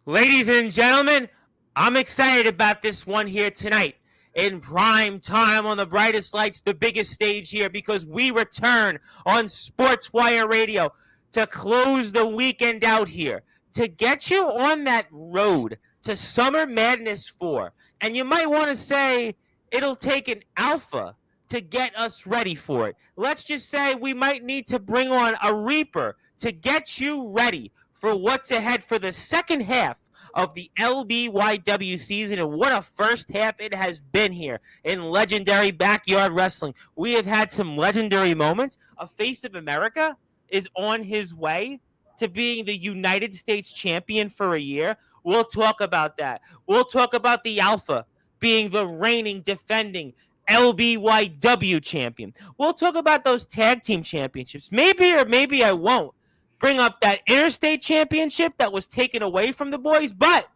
Ladies and gentlemen, I'm excited about this one here tonight. In prime time on the brightest lights, the biggest stage here, because we return on Sportswire Radio to close the weekend out here, to get you on that road to Summer Madness 4. And you might want to say it'll take an alpha to get us ready for it. Let's just say we might need to bring on a Reaper to get you ready for what's ahead for the second half of the LBYW season. And what a first half it has been here in legendary backyard wrestling. We have had some legendary moments. A Face of America is on his way to being the United States champion for a year. We'll talk about that. We'll talk about the Alpha being the reigning, defending LBYW champion. We'll talk about those tag team championships. Maybe or maybe I won't bring up that interstate championship that was taken away from the boys, but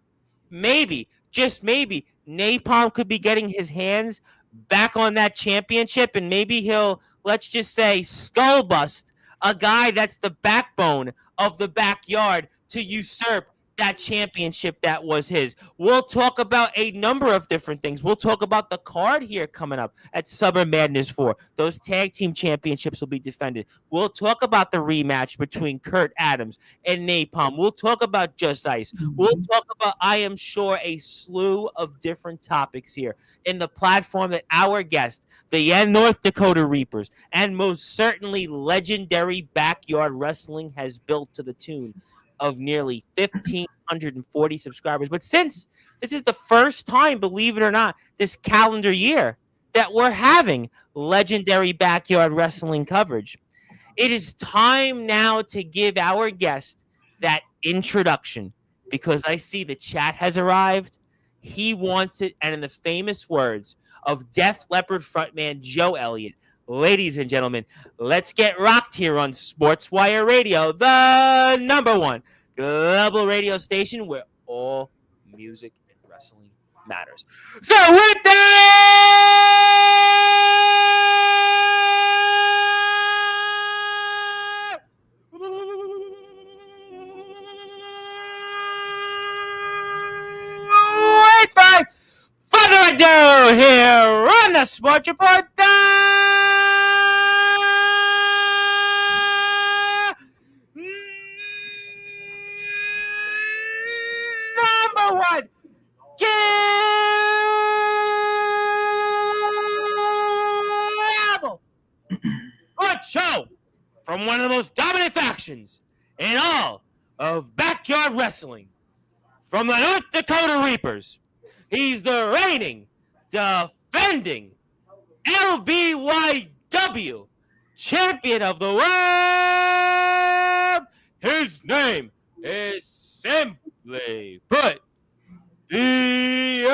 maybe, just maybe, Napalm could be getting his hands back on that championship, and maybe he'll, let's just say, skull bust a guy that's the backbone of the backyard to usurp that championship that was his. We'll talk about a number of different things. We'll talk about the card here coming up at Summer Madness 4. Those tag team championships will be defended. We'll talk about the rematch between Kurt Adams and Napalm. We'll talk about Just Ice. We'll talk about, I am sure, a slew of different topics here in the platform that our guest, the North Dakota Reapers, and most certainly legendary backyard wrestling has built to the tune of nearly 1,540 subscribers. But since this is the first time, believe it or not, this calendar year that we're having legendary backyard wrestling coverage, it is time now to give our guest that introduction, because I see the chat has arrived. He wants it. And in the famous words of Def Leppard frontman Joe Elliott, ladies and gentlemen, let's get rocked here on Sportswire Radio, the number one global radio station where all music and wrestling matters. So with that, without further ado, here on the Sports Report, number one gamble what show from one of the most dominant factions in all of backyard wrestling, from the North Dakota Reapers. He's the reigning, defending LBYW champion of the world. His name is simply put, the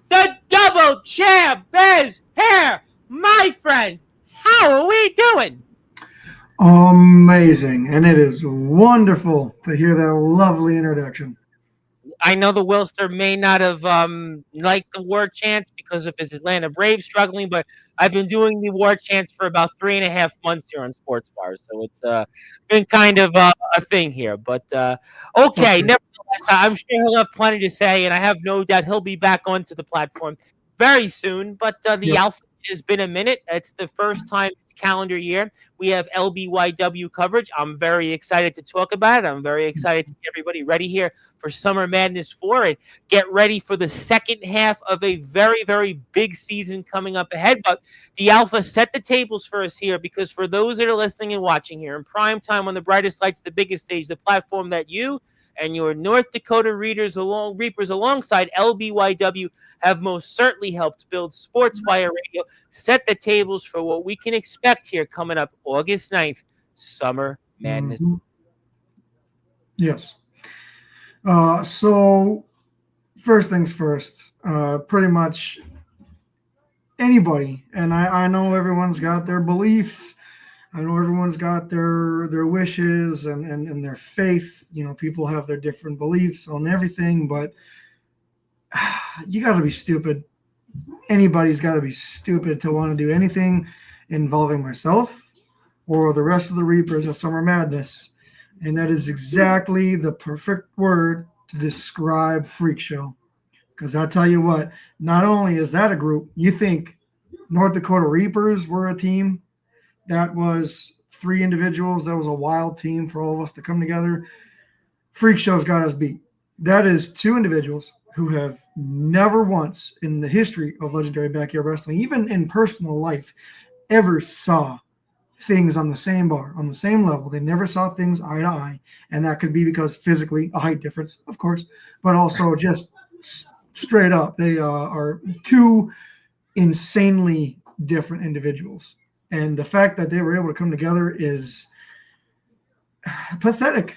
The double champ is here, my friend. How are we doing? Amazing. And it is wonderful to hear that lovely introduction. I know the Wilster may not have liked the war chants because of his Atlanta Braves struggling, but I've been doing the war chants for about 3.5 months here on Sportswire, so it's been kind of a thing here. But okay, nevertheless, I'm sure he'll have plenty to say, and I have no doubt he'll be back onto the platform very soon. But the Yep. Alpha It has been a minute. It's the first time this calendar year we have LBYW coverage. I'm very excited to talk about it. I'm very excited to get everybody ready here for Summer Madness 4 and get ready for the second half of a very, very big season coming up ahead. But the Alpha set the tables for us here because for those that are listening and watching here in prime time on the brightest lights, the biggest stage, the platform that you and your North Dakota reapers alongside LBYW have most certainly helped build Sportswire Radio, set the tables for what we can expect here coming up August 9th, Summer Madness. Mm-hmm. Yes. So first things first, pretty much anybody, and I know everyone's got their beliefs. I know everyone's got their wishes and their faith. You know, people have their different beliefs on everything, but you got to be stupid. Anybody's got to be stupid to want to do anything involving myself or the rest of the Reapers of Summer Madness. And that is exactly the perfect word to describe Freak Show. Because I tell you what, not only is that a group, you think North Dakota Reapers were a team, that was 3 individuals, that was a wild team for all of us to come together. Freak Show's got us beat. That is 2 individuals who have never once in the history of Legendary Backyard Wrestling, even in personal life, ever saw things on the same bar, on the same level. They never saw things eye to eye. And that could be because physically a height difference, of course, but also just straight up. They are 2 insanely different individuals. And the fact that they were able to come together is pathetic.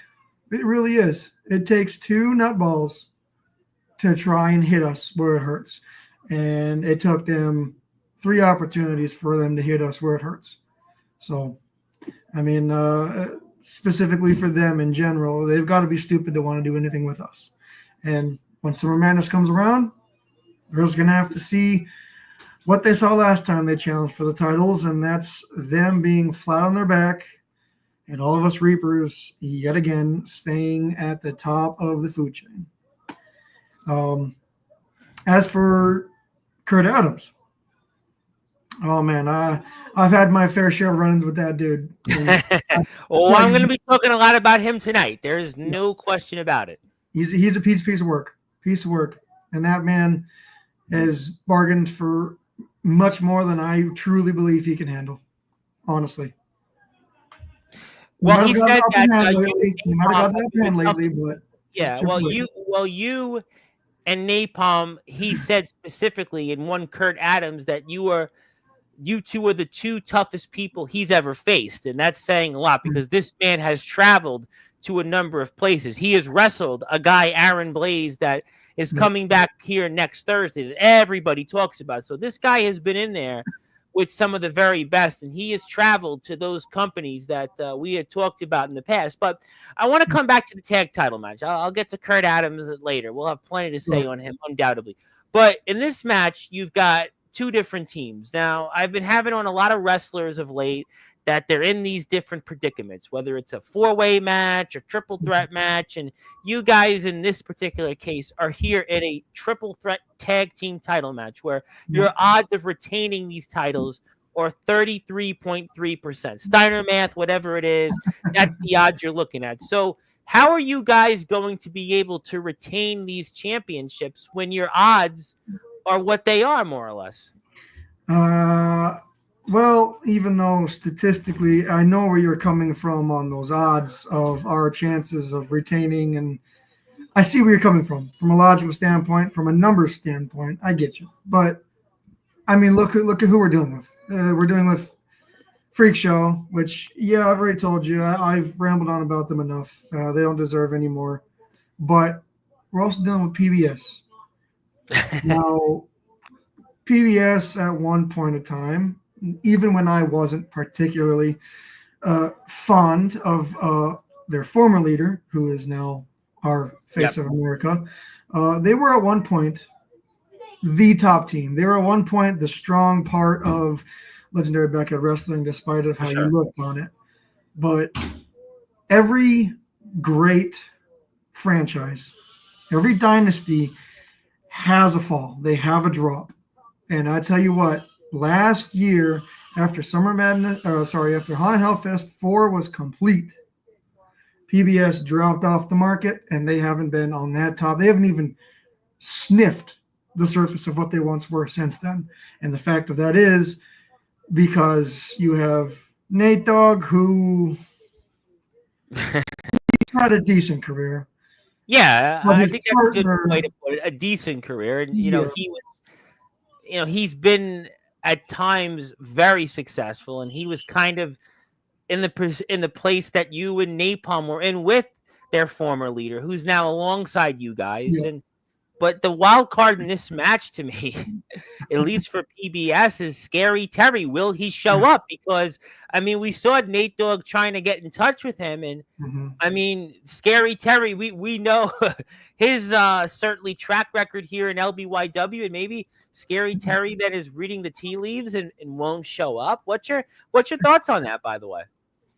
It really is. It takes 2 nutballs to try and hit us where it hurts. And it took them 3 opportunities for them to hit us where it hurts. So, I mean, specifically for them in general, they've got to be stupid to want to do anything with us. And when Summer Madness comes around, we're just going to have to see what they saw last time they challenged for the titles, and that's them being flat on their back and all of us Reapers yet again staying at the top of the food chain. As for Kurt Adams, oh man, I've had my fair share of run-ins with that dude. Well, I'm going to be talking a lot about him tonight. There's no question about it. He's a piece of work, and that man has bargained for much more than I truly believe he can handle. Honestly. Well, he said that you might have got that pen lately, but yeah. You and Napalm, he said specifically in one Kurt Adams that you 2 are the 2 toughest people he's ever faced, and that's saying a lot because this man has traveled to a number of places. He has wrestled a guy, Aaron Blaze, that is coming back here next Thursday that everybody talks about. So this guy has been in there with some of the very best, and he has traveled to those companies that we had talked about in the past. But I want to come back to the tag title match. I'll get to Kurt Adams later. We'll have plenty to say on him, undoubtedly. But in this match, you've got 2 different teams. Now, I've been having on a lot of wrestlers of late that they're in these different predicaments, whether it's a 4-way match or triple threat match. And you guys in this particular case are here at a triple threat tag team title match where your odds of retaining these titles are 33.3%. Steiner math, whatever it is, that's the odds you're looking at. So how are you guys going to be able to retain these championships when your odds are what they are, more or less? Well, even though statistically I know where you're coming from on those odds of our chances of retaining, and I see where you're coming from a logical standpoint, from a numbers standpoint, I get you. But I mean, look at who we're dealing with. We're dealing with Freak Show, which, yeah, I've already told you. I've rambled on about them enough. They don't deserve any more. But we're also dealing with PBS. Now, PBS at one point in time, even when I wasn't particularly fond of their former leader, who is now our face of America, they were at one point the top team. They were at one point the strong part of Legendary Backyard Wrestling, despite of how you looked on it. But every great franchise, every dynasty has a fall. They have a drop. And I tell you what, last year after Summer Madness, after Haunted Hellfest 4 was complete, PBS dropped off the market, and they haven't been on that top. They haven't even sniffed the surface of what they once were since then. And the fact of that is because you have Nate Dogg, who had a decent career. Yeah, But I his think that's a good partner, way to put it. A decent career, and yeah, he was, he's been at times very successful, and he was kind of in the place that you and Napalm were in with their former leader, who's now alongside you guys. yeah. But the wild card in this match to me, at least for PBS, is Scary Terry. Will he show up? Because we saw Nate Dogg trying to get in touch with him, and Scary Terry, we know his certainly track record here in LBYW, and maybe Scary Terry that is reading the tea leaves and won't show up. What's your thoughts on that, by the way?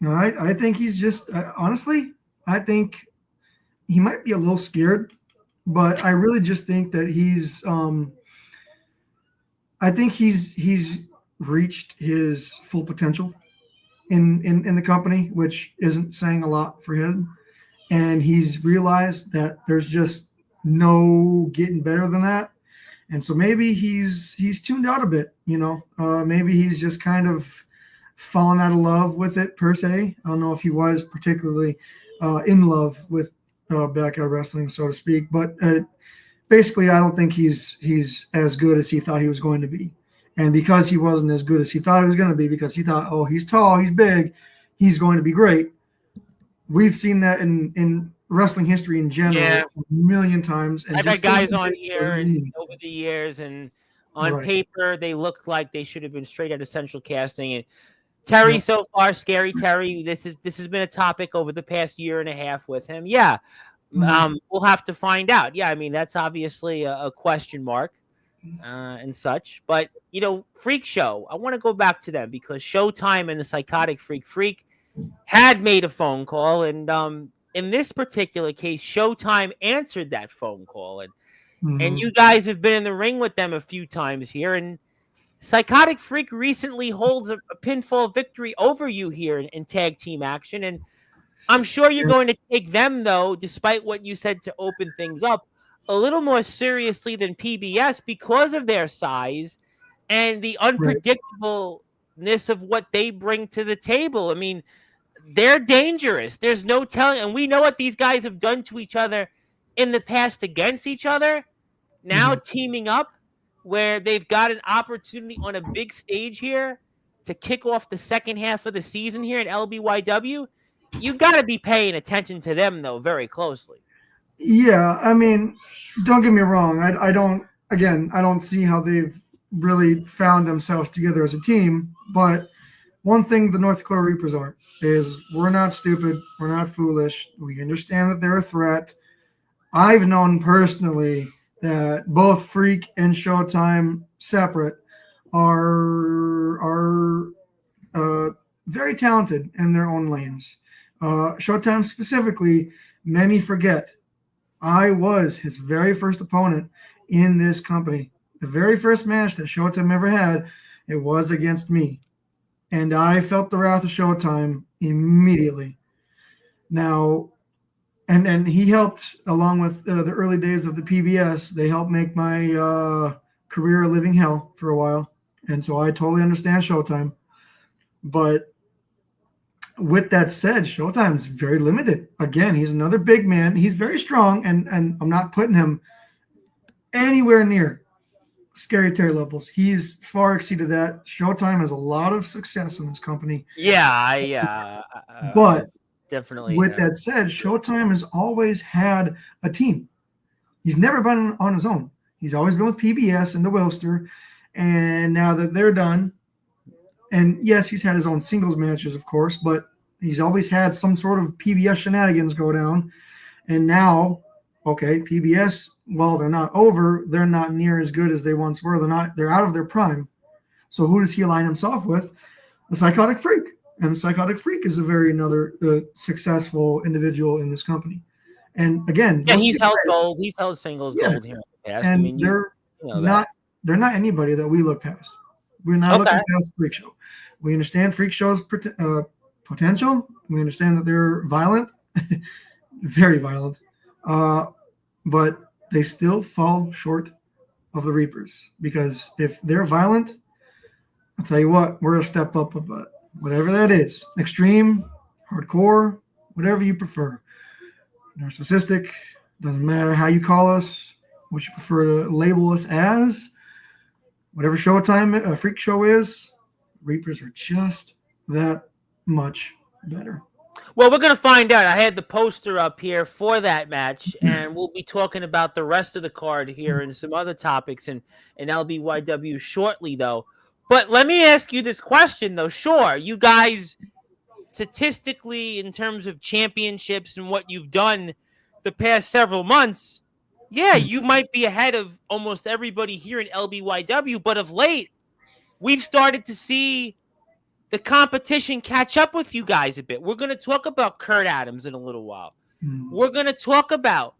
No, I think he's just honestly, I think he might be a little scared, but I really just think that I think he's reached his full potential in the company, which isn't saying a lot for him. And he's realized that there's just no getting better than that. And so maybe he's tuned out a bit, maybe he's just kind of fallen out of love with it per se. I don't know if he was particularly in love with backyard wrestling, so to speak, but basically I don't think he's as good as he thought he was going to be. And because he wasn't as good as he thought he was going to be, because he thought, oh, he's tall, he's big, he's going to be great. We've seen that in wrestling history in general a million times. And I've had guys on here and over the years, and on paper they looked like they should have been straight out of Central Casting. And Terry, so far, Scary Terry, this has been a topic over the past year and a half with him. Yeah, we'll have to find out. Yeah, that's obviously a question mark and such. But Freak Show, I want to go back to them because Showtime and the Psychotic Freak had made a phone call, and in this particular case, Showtime answered that phone call, and you guys have been in the ring with them a few times here, and Psychotic Freak recently holds a pinfall victory over you here in tag team action, and I'm sure you're going to take them, though, despite what you said to open things up, a little more seriously than PBS because of their size and the unpredictableness of what they bring to the table. They're dangerous. There's no telling, and we know what these guys have done to each other in the past against each other. Now teaming up, where they've got an opportunity on a big stage here to kick off the second half of the season here at LBYW, you got to be paying attention to them, though, very closely. Yeah, don't get me wrong. I don't see how they've really found themselves together as a team. But one thing the North Dakota Reapers are is we're not stupid. We're not foolish. We understand that they're a threat. I've known personally that both Freak and Showtime separate are very talented in their own lanes. Showtime specifically, many forget I was his very first opponent in this company. The very first match that Showtime ever had, it was against me. And I felt the wrath of Showtime immediately. Now, and he helped, along with the early days of the PBS, they helped make my career a living hell for a while. And so I totally understand Showtime. But with that said, Showtime's very limited. Again, he's another big man. He's very strong, and I'm not putting him anywhere near Scary Terry levels. He's far exceeded that. Showtime has a lot of success in this company. Yeah, but definitely. With that said, Showtime has always had a team. He's never been on his own. He's always been with PBS and the Wilster, and now that they're done, and yes, he's had his own singles matches, of course, but he's always had some sort of PBS shenanigans go down. And now, okay, PBS, well, they're not over. They're not near as good as they once were. They're out of their prime. So who does he align himself with? The Psychotic Freak. And the Psychotic Freak is another successful individual in this company. And again, he's held gold. He's held singles gold here in the past. And they're not anybody that we look past. We're not Okay. looking past Freak Show. We understand Freak Show's potential. We understand that they're violent, very violent, uh, but they still fall short of the Reapers because if they're violent, I'll tell you what, we're a step up of whatever that is, extreme, hardcore, whatever you prefer, narcissistic. Doesn't matter how you call us, what you prefer to label us as. Whatever Showtime a freak show is, Reapers are just that much better. Well, we're going to find out. I had the poster up here for that match, and we'll be talking about the rest of the card here and some other topics in LBYW shortly, though. But let me ask you this question, though. Sure, you guys, statistically, in terms of championships and what you've done the past several months, yeah, you might be ahead of almost everybody here in LBYW, but of late, we've started to see the competition catch up with you guys a bit. We're going to talk about Kurt Adams in a little while. We're going to talk about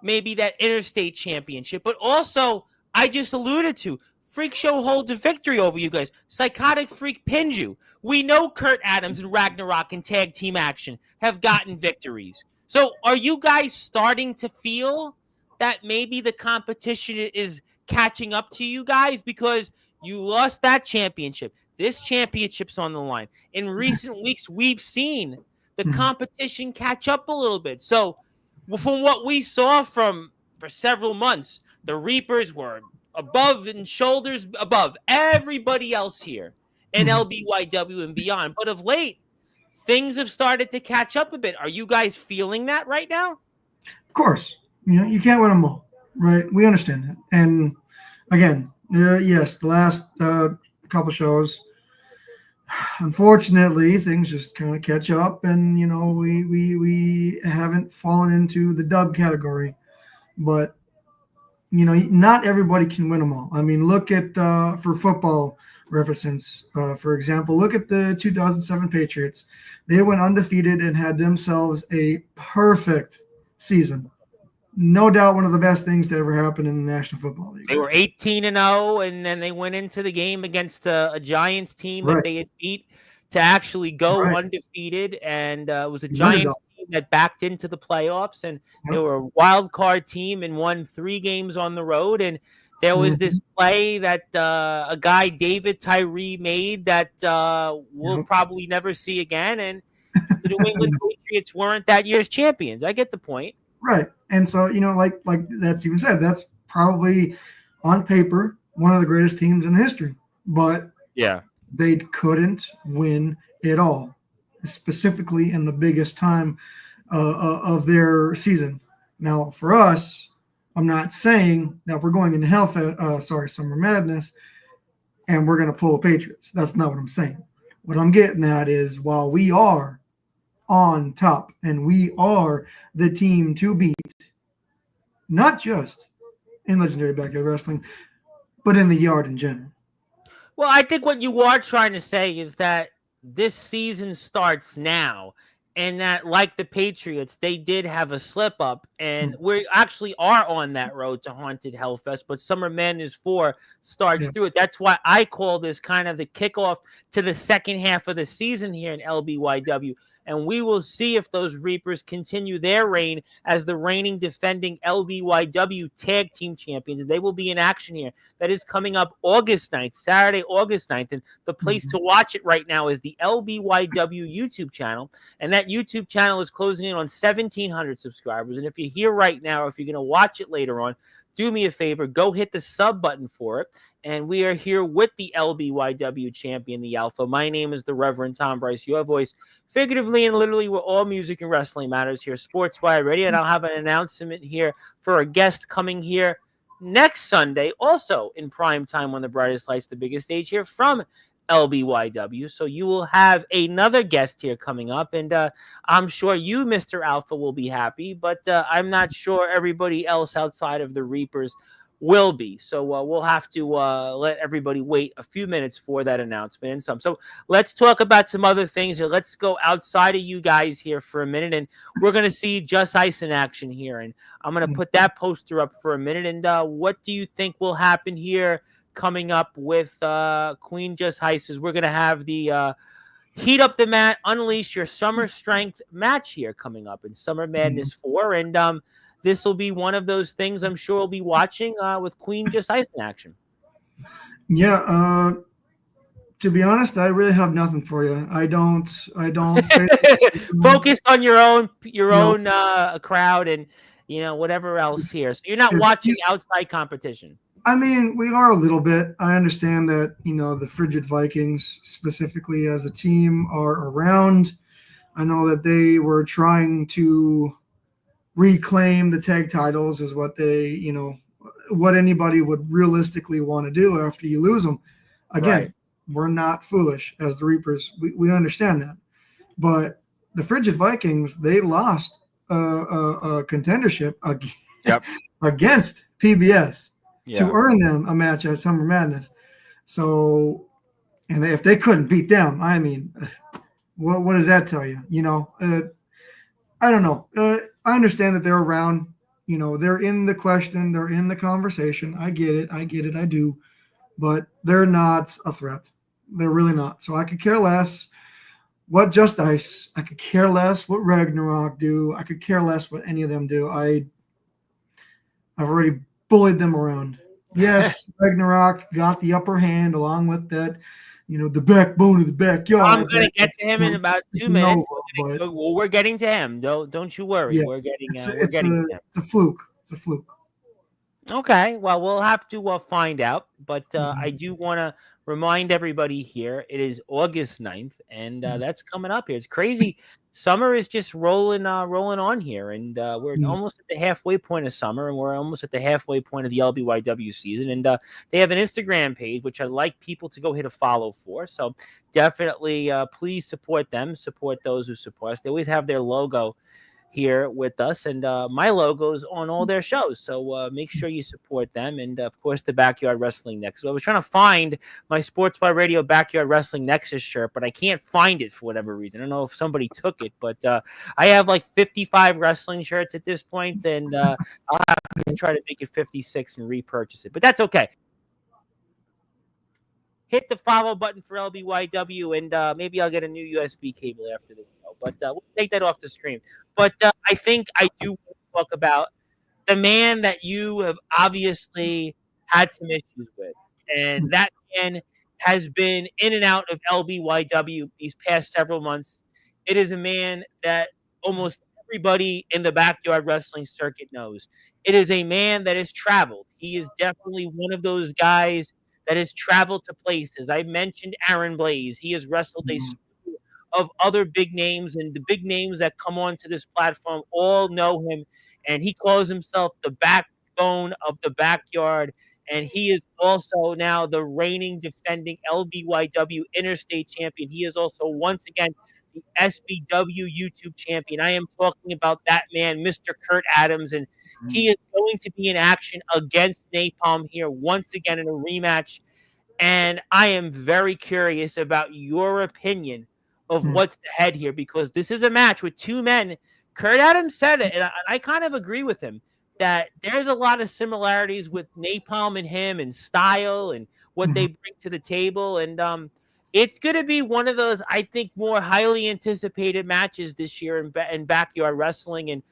maybe that interstate championship, but also, I just alluded to, Freak Show holds a victory over you guys. Psychotic Freak pinned you. We know Kurt Adams and Ragnarok in tag team action have gotten victories. So are you guys starting to feel that maybe the competition is catching up to you guys because you lost that championship? This championship's on the line. In recent weeks, we've seen the competition catch up a little bit. So from what we saw for several months, the Reapers were above and shoulders above everybody else here in LBYW and beyond. But of late, things have started to catch up a bit. Are you guys feeling that right now? Of course, you can't win them all, right? We understand that. And again, yes, the last couple shows, unfortunately, things just kind of catch up, and we haven't fallen into the dub category. But not everybody can win them all. I mean, look at for football reference, for example, look at the 2007 Patriots. They went undefeated and had themselves a perfect season. No doubt one of the best things that ever happened in the National Football League. They were 18-0, and then they went into the game against a Giants team that they had beat to actually go undefeated, and it was a Giants team that backed into the playoffs, and they were a wild card team and won 3 games on the road. And there was this play that a guy, David Tyree, made that we'll probably never see again, and the New England Patriots weren't that year's champions. I get the point. Right. And so, like that's even said, that's probably on paper one of the greatest teams in history. But they couldn't win it all, specifically in the biggest time of their season. Now, for us, I'm not saying that we're going into Summer Madness and we're going to pull the Patriots. That's not what I'm saying. What I'm getting at is while we are on top and we are the team to beat, not just in Legendary Backyard Wrestling, but in the yard in general. Well, I think what you are trying to say is that this season starts now, and that, like the Patriots, they did have a slip up, and we actually are on that road to Haunted Hellfest, but Summer Madness 4 starts through it. That's why I call this kind of the kickoff to the second half of the season here in LBYW. And we will see if those Reapers continue their reign as the reigning defending LBYW tag team champions. They will be in action here. That is coming up August 9th, Saturday, August 9th. And the place to watch it right now is the LBYW YouTube channel. And that YouTube channel is closing in on 1,700 subscribers. And if you're here right now, or if you're going to watch it later on, do me a favor, go hit the sub button for it. And we are here with the LBYW champion, the Alpha. My name is the Reverend Tom Bryce, your voice, figuratively and literally, where all music and wrestling matters here, Sportswire Radio. And I'll have an announcement here for a guest coming here next Sunday, also in prime time on the brightest lights, the biggest stage here from LBYW. So you will have another guest here coming up, and I'm sure you, Mr. Alpha, will be happy, but I'm not sure everybody else outside of the Reapers will be. So we'll have to let everybody wait a few minutes for that announcement and some. So let's talk about some other things here. Let's go outside of you guys here for a minute, and we're going to see Just Ice in action here. And I'm going to put that poster up for a minute. And what do you think will happen here coming up with Queen Just Heises. We're going to have the Heat Up the Mat, Unleash Your Summer Strength match here coming up in Summer Madness 4. And this will be one of those things I'm sure we'll be watching with Queen Just Ice in action. Yeah, to be honest, I really have nothing for you. I don't Focused on your own crowd and whatever else here. So you're not watching outside competition. I mean, we are a little bit. I understand that, the Frigid Vikings specifically as a team are around. I know that they were trying to reclaim the tag titles is what they, what anybody would realistically want to do after you lose them. Again, Right. We're not foolish as the Reapers. We understand that. But the Frigid Vikings, they lost a contendership against PBS to earn them a match at Summer Madness. So, and if they couldn't beat them, I mean, what does that tell you? I don't know. I understand that they're around. They're in the question. They're in the conversation. I get it. I do. But they're not a threat. They're really not. So I could care less what Just Ice. I could care less what Ragnarok do. I could care less what any of them do. I've already bullied them around. Yes, Ragnarok got the upper hand along with that, the backbone of the backyard. I'm going to get to him in about 2 minutes. We're getting to him. Don't you worry. Yeah, we're getting to him. It's a fluke. It's a fluke. Okay. Well, we'll have to find out. But I do want to remind everybody here, it is August 9th, and that's coming up here. It's crazy. Summer is just rolling on here, and we're almost at the halfway point of summer, and we're almost at the halfway point of the LBYW season. And they have an Instagram page, which I'd like people to go hit a follow for. So definitely please support them, support those who support us. They always have their logo here with us, and my logo's on all their shows, so make sure you support them. And of course the Backyard Wrestling Nexus. I was trying to find my Sportswire Radio Backyard Wrestling Nexus shirt, but I can't find it for whatever reason. I don't know if somebody took it, but I have like 55 wrestling shirts at this point, and I'll have to try to make it 56 and repurchase it, but that's okay. Hit the follow button for LBYW, and maybe I'll get a new USB cable after this show. But we'll take that off the screen. But I think I do want to talk about the man that you have obviously had some issues with. And that man has been in and out of LBYW these past several months. It is a man that almost everybody in the backyard wrestling circuit knows. It is a man that has traveled. He is definitely one of those guys that has traveled to places. I mentioned Aaron Blaze. He has wrestled a slew of other big names, and the big names that come onto this platform all know him. And he calls himself the backbone of the backyard. And he is also now the reigning, defending LBYW Interstate Champion. He is also once again the SBW YouTube champion. I am talking about that man, Mr. Kurt Adams, and he is going to be in action against Napalm here once again in a rematch. And I am very curious about your opinion of what's ahead here, because this is a match with two men. Kurt Adams said it, and I kind of agree with him, that there's a lot of similarities with Napalm and him and style and what they bring to the table. And it's going to be one of those, I think, more highly anticipated matches this year in backyard wrestling. And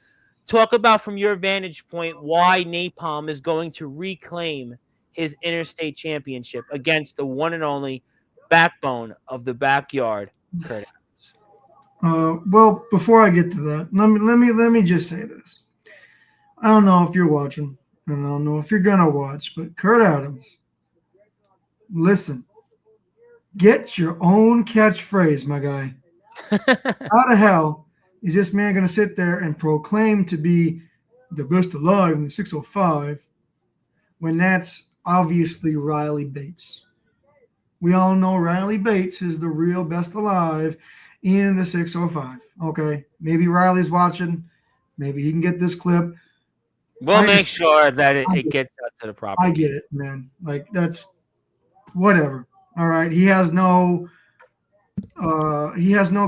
talk about, from your vantage point, why Napalm is going to reclaim his Interstate Championship against the one and only backbone of the backyard, Kurt Adams. Well, before I get to that, let me just say this. I don't know if you're watching, and I don't know if you're gonna watch, but Kurt Adams, listen, get your own catchphrase, my guy. How the hell is this man going to sit there and proclaim to be the best alive in the 605 when that's obviously Riley Bates? We all know Riley Bates is the real best alive in the 605. Okay, maybe Riley's watching. Maybe he can get this clip. We'll make sure that it gets out to the proper. I get it, man. Like, that's whatever. All right, he has no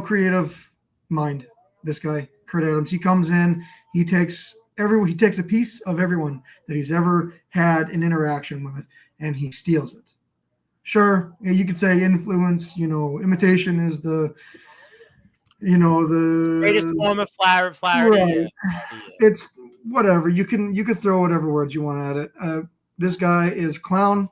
creative mind. This guy, Kurt Adams, he comes in, he takes a piece of everyone that he's ever had an interaction with, and he steals it. Sure, you could say influence, imitation is the, Greatest the form of flattery. right. It's whatever. You could throw whatever words you want at it. This guy is clown,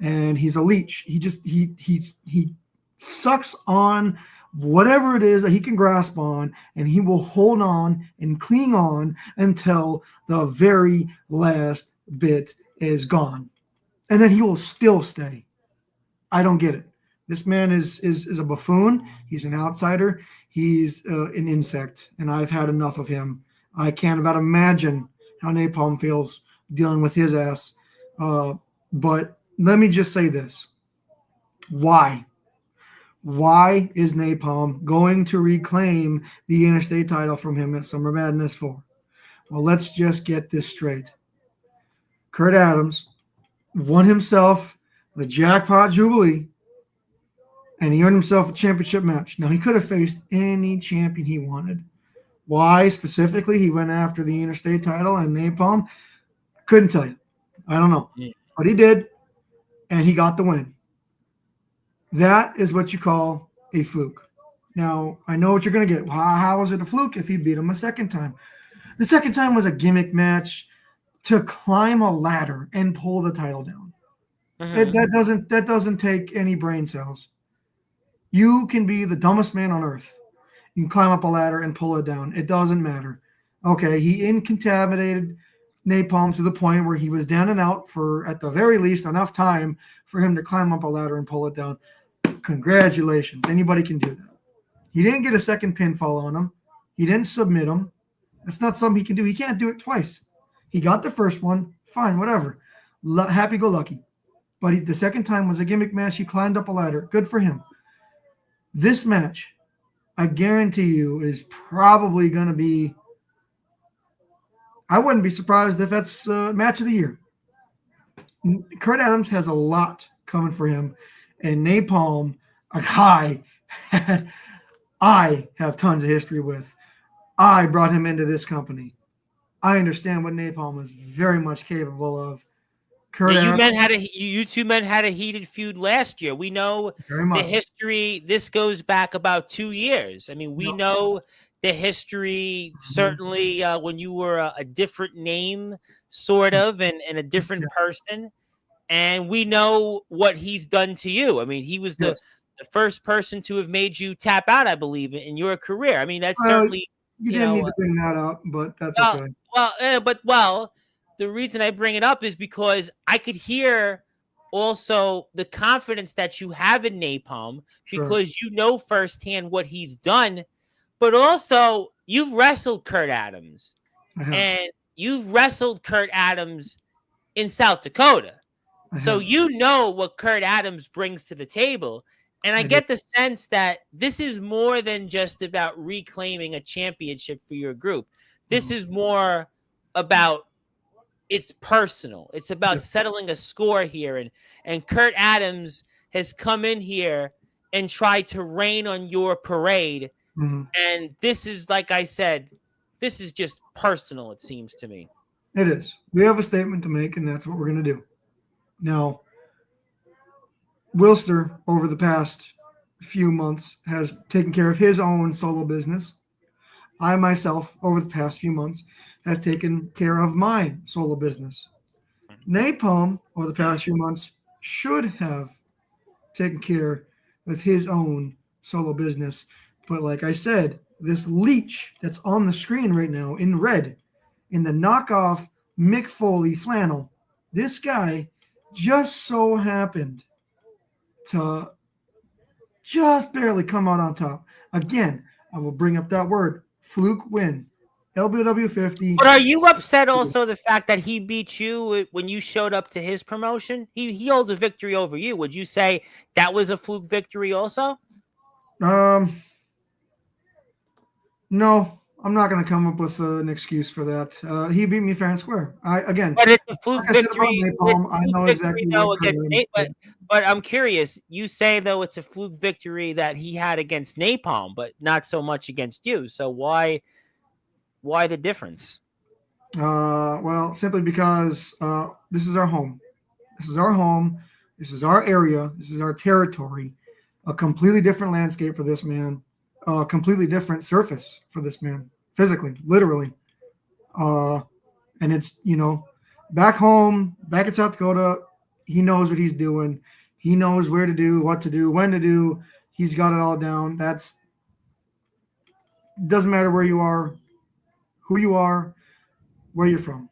and he's a leech. He sucks on whatever it is that he can grasp on, and he will hold on and cling on until the very last bit is gone, and then he will still stay. I don't get it. This man is a buffoon. He's an outsider. He's an insect, and I've had enough of him. I can't about imagine how Napalm feels dealing with his ass. But let me just say this: why? Why is Napalm going to reclaim the interstate title from him at Summer Madness 4? Well, let's just get this straight. Kurt Adams won himself the jackpot jubilee, and he earned himself a championship match. Now, he could have faced any champion he wanted. Why specifically he went after the interstate title and Napalm, couldn't tell you. I don't know. But he did, and he got the win. That is what you call a fluke. Now, I know what you're going to get. How was it a fluke if he beat him a second time? The second time was a gimmick match to climb a ladder and pull the title down. Mm-hmm. That doesn't take any brain cells. You can be the dumbest man on earth. You can climb up a ladder and pull it down. It doesn't matter. Okay, he incontaminated Napalm to the point where he was down and out for, at the very least, enough time for him to climb up a ladder and pull it down. Congratulations. Anybody can do that. He didn't get a second pinfall on him. He didn't submit him. That's not something he can do. He can't do it twice. He got the first one. Fine, whatever. Happy-go-lucky. But the second time was a gimmick match. He climbed up a ladder. Good for him. This match, I guarantee you, is probably going to be, I wouldn't be surprised if that's match of the year. Kurt Adams has a lot coming for him, and Napalm, a guy that I have tons of history with. I brought him into this company. I understand what Napalm is very much capable of. You two men had a heated feud last year. We know the history. This goes back about 2 years. I mean, we know the history, certainly when you were a different name, sort of, and a different person. And we know what he's done to you. I mean, he was the first person to have made you tap out, I believe, in your career. I mean, that's certainly... You didn't need to bring that up, but that's okay. Well, the reason I bring it up is because I could hear also the confidence that you have in Napalm, because you know firsthand what he's done, but also you've wrestled Kurt Adams, and you've wrestled Kurt Adams in South Dakota. So you know what Kurt Adams brings to the table. And I get the sense that this is more than just about reclaiming a championship for your group. This is more about, it's personal. It's about settling a score here. And Kurt Adams has come in here and tried to rain on your parade. Mm-hmm. And this is, like I said, this is just personal, it seems to me. It is. We have a statement to make, and that's what we're going to do. Now, Wilster, over the past few months, has taken care of his own solo business. I myself, over the past few months, have taken care of my solo business. Napalm, over the past few months, should have taken care of his own solo business. But like I said, this leech that's on the screen right now in red, in the knockoff Mick Foley flannel, this guy just so happened to just barely come out on top. Again, I will bring up that word, fluke win. LBW 50. But are you upset also the fact that he beat you when you showed up to his promotion? He holds a victory over you. Would you say that was a fluke victory also? No, I'm not going to come up with an excuse for that. He beat me fair and square. But it's a fluke victory. I know exactly what but I'm curious. You say, though, it's a fluke victory that he had against Napalm, but not so much against you. So why the difference? Well, simply because this is our home. This is our home. This is our area. This is our territory. A completely different landscape for this man. A completely different surface for this man, physically, literally. And it's, back home, back in South Dakota, he knows what he's doing. He knows where to do, what to do, when to do. He's got it all down. Doesn't matter where you are, who you are, where you're from.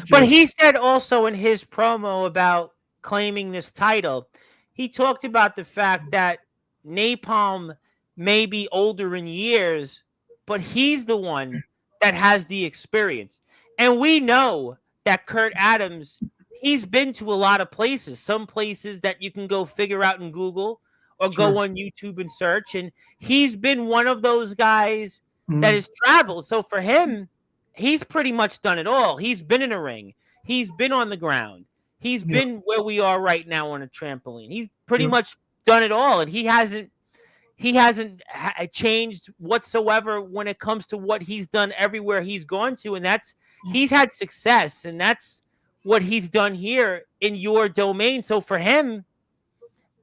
But he said also in his promo about claiming this title, he talked about the fact that Napalm may be older in years, but he's the one that has the experience. And we know that Kurt Adams, he's been to a lot of places, some places that you can go figure out in Google or go on YouTube and search. And he's been one of those guys that has traveled. So for him, he's pretty much done it all. He's been in a ring. He's been on the ground. He's been where we are right now on a trampoline. He's pretty much done it all. And he hasn't changed whatsoever when it comes to what he's done everywhere he's gone to. And he's had success, and that's what he's done here in your domain. So for him,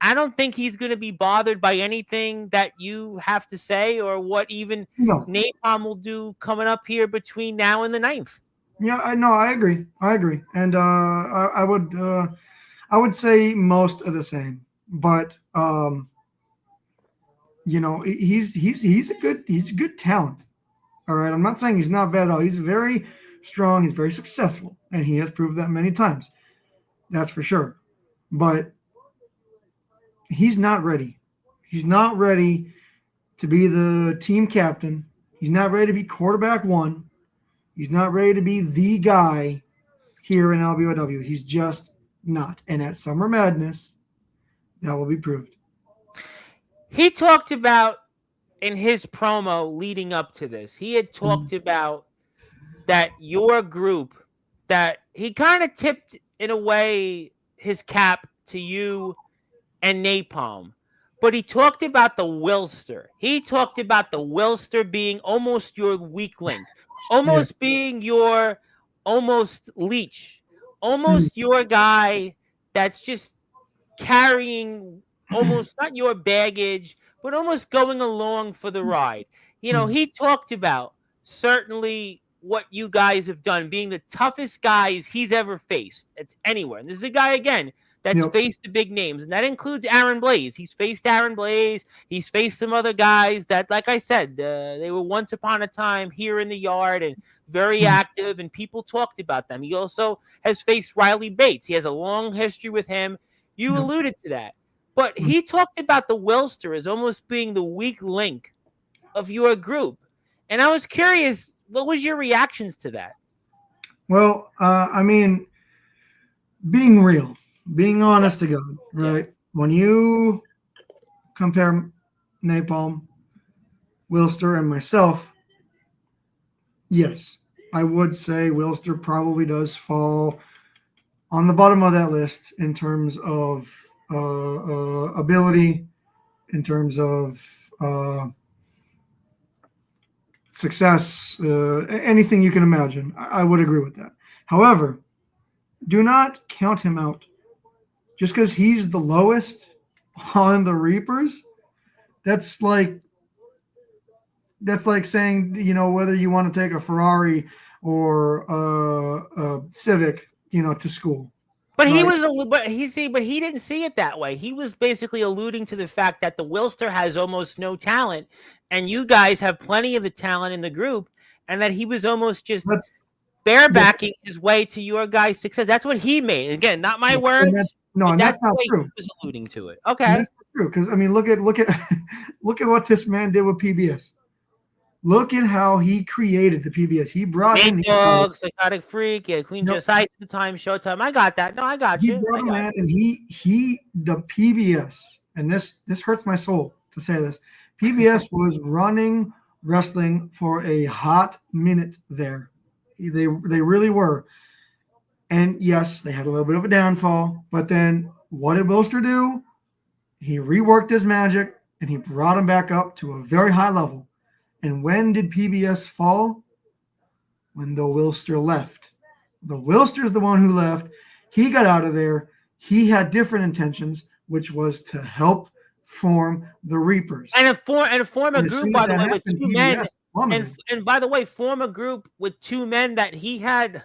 I don't think he's going to be bothered by anything that you have to say or what even Napalm will do coming up here between now and the 9th. Yeah, I agree. And I would say most of the same, but he's a good talent. All right, I'm not saying he's not bad at all. He's very strong. He's very successful, and he has proved that many times. That's for sure. But he's not ready. He's not ready to be the team captain. He's not ready to be quarterback one. He's not ready to be the guy here in LBOW. He's just not. And at Summer Madness, that will be proved. He talked about in his promo leading up to this, he had talked about that your group, that he kind of tipped in a way his cap to you and Napalm, but he talked about the Wilster. He talked about the Wilster being almost your weak link, almost being your almost leech, almost your guy that's just carrying almost not your baggage, but almost going along for the ride. He talked about certainly what you guys have done, being the toughest guys he's ever faced. It's anywhere. And this is a guy, again, that's faced the big names, and that includes Aaron Blaze. He's faced Aaron Blaze. He's faced some other guys that, like I said, they were once upon a time here in the yard and very active, and people talked about them. He also has faced Riley Bates. He has a long history with him. You alluded to that. But he talked about the Wilster as almost being the weak link of your group. And I was curious, what was your reactions to that? Well, being real, being honest to God, right? Yeah. When you compare Napalm, Wilster, and myself, yes, I would say Wilster probably does fall on the bottom of that list in terms of ability, in terms of success, anything you can imagine. I would agree with that. However, do not count him out. Just because he's the lowest on the Reapers, that's like saying, whether you want to take a Ferrari or a Civic, to school. But he didn't see it that way. He was basically alluding to the fact that the Wilster has almost no talent, and you guys have plenty of the talent in the group, and that he was almost just barebacking his way to your guys' success. That's what he made. Again, not my words. That's not true. He was alluding to it. Okay, and that's not true, because look at what this man did with PBS. Look at how he created the PBS. He brought in Dogs, Psychotic Freak, Queen Josiah at the time, Showtime. I got that. No, I got you. He brought him in, and the PBS, and this hurts my soul to say this. PBS was running wrestling for a hot minute there. They really were. And yes, they had a little bit of a downfall, but then what did Wilster do? He reworked his magic, and he brought him back up to a very high level. And when did PBS fall? When the Wilster left. The Wilster is the one who left. He got out of there. He had different intentions, which was to help form the Reapers. And form a And as group, soon as by the that way, with happened, two men. PBS plummeted. And by the way, form a group with two men that he had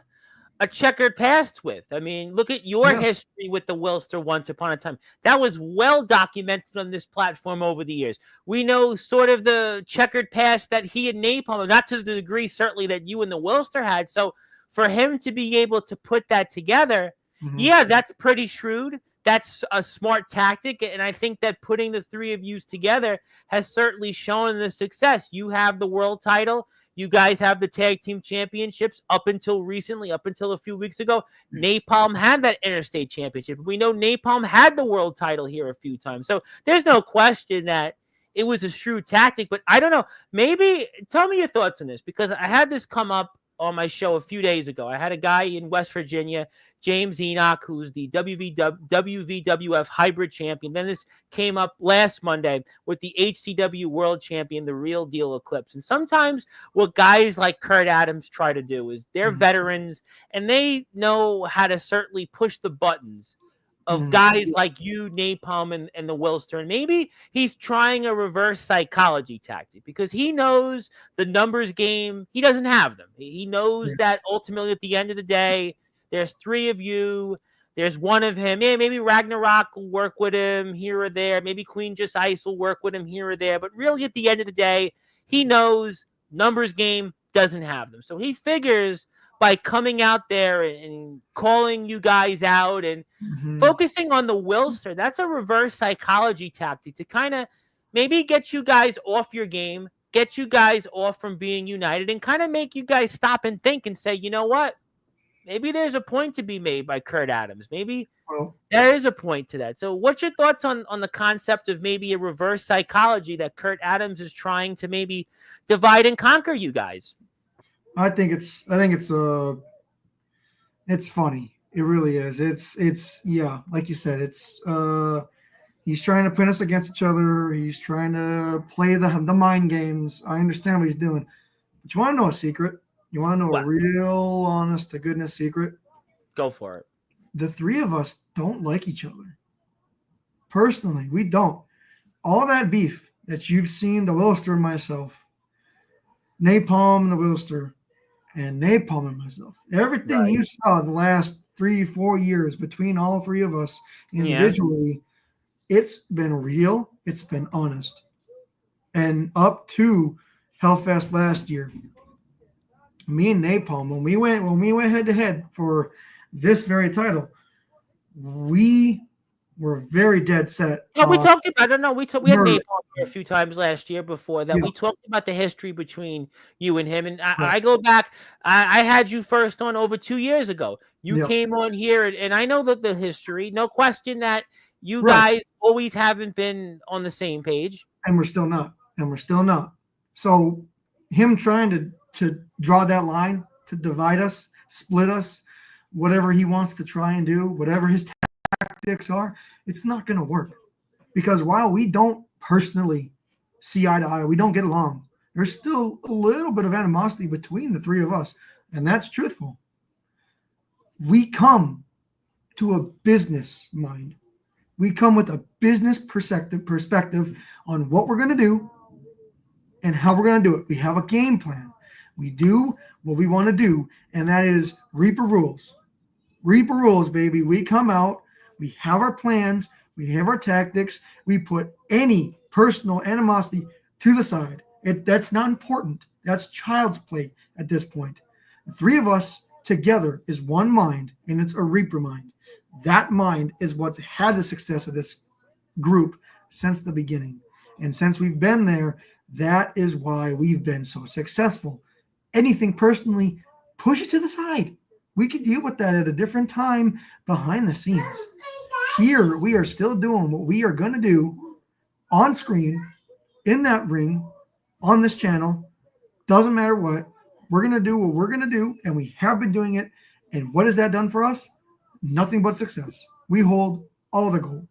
a checkered past with. I mean, look at your Yeah. history with the Wilster once upon a time. That was well documented on this platform over the years. We know sort of the checkered past that he and Napalm, not to the degree certainly that you and the Wilster had. So for him to be able to put that together, yeah, that's pretty shrewd. That's a smart tactic. And I think that putting the three of you together has certainly shown the success. You have the world title. You guys have the tag team championships up until recently, up until a few weeks ago. Napalm had that interstate championship. We know Napalm had the world title here a few times. So there's no question that it was a shrewd tactic. But I don't know. Maybe tell me your thoughts on this, because I had this come up on my show a few days ago. I had a guy in West Virginia, James Enoch, who's the WVWF hybrid champion. Then this came up last Monday with the HCW world champion, the Real Deal Eclipse. And sometimes what guys like Kurt Adams try to do is they're veterans and they know how to certainly push the buttons of guys like you, Napalm, and the Wilster. And maybe he's trying a reverse psychology tactic because he knows the numbers game. He doesn't have them. He knows that ultimately at the end of the day, there's three of you. There's one of him. Yeah, maybe Ragnarok will work with him here or there. Maybe Queen Just Ice will work with him here or there. But really at the end of the day, he knows numbers game doesn't have them. So he figures by coming out there and calling you guys out and focusing on the Wilster, that's a reverse psychology tactic to kind of maybe get you guys off your game, get you guys off from being united, and kind of make you guys stop and think and say, you know what? Maybe there's a point to be made by Kurt Adams. Maybe there is a point to that. So what's your thoughts on the concept of maybe a reverse psychology that Kurt Adams is trying to maybe divide and conquer you guys? I think it's funny. It really is. It's yeah, like you said, it's he's trying to pin us against each other. He's trying to play the mind games. I understand what he's doing. But you want to know a secret? You want to know a real honest to goodness secret? Go for it. The three of us don't like each other. Personally, we don't. All that beef that you've seen, the Wilster and myself, Napalm and the Wilster, and Napalm and myself. Everything you saw the last 3-4 years between all three of us individually, it's been real, it's been honest. And up to Hellfest last year, me and Napalm, when we went head to head for this very title, we were very dead set. Yeah, we talked about. I don't know. We had Napalm here a few times last year before that. We talked about the history between you and him. And I go back. I had you first on over 2 years ago. You came on here, and I know that the history. No question that you guys always haven't been on the same page, and we're still not. So him trying to draw that line to divide us, split us, whatever he wants to try and do, whatever his tactics are, it's not going to work. Because while we don't personally see eye to eye, we don't get along, there's still a little bit of animosity between the three of us, and that's truthful. We come to a business mind. We come with a business perspective on what we're going to do and how we're going to do it. We have a game plan. We do what we want to do, and that is Reaper rules. Reaper rules, baby. We come out, we have our plans, we have our tactics, we put any personal animosity to the side. That's not important. That's child's play at this point. The three of us together is one mind, and it's a Reaper mind. That mind is what's had the success of this group since the beginning. And since we've been there, that is why we've been so successful. Anything personally, push it to the side. We could deal with that at a different time behind the scenes. Here, we are still doing what we are going to do on screen, in that ring, on this channel. Doesn't matter what. We're going to do what we're going to do, and we have been doing it. And what has that done for us? Nothing but success. We hold all the gold.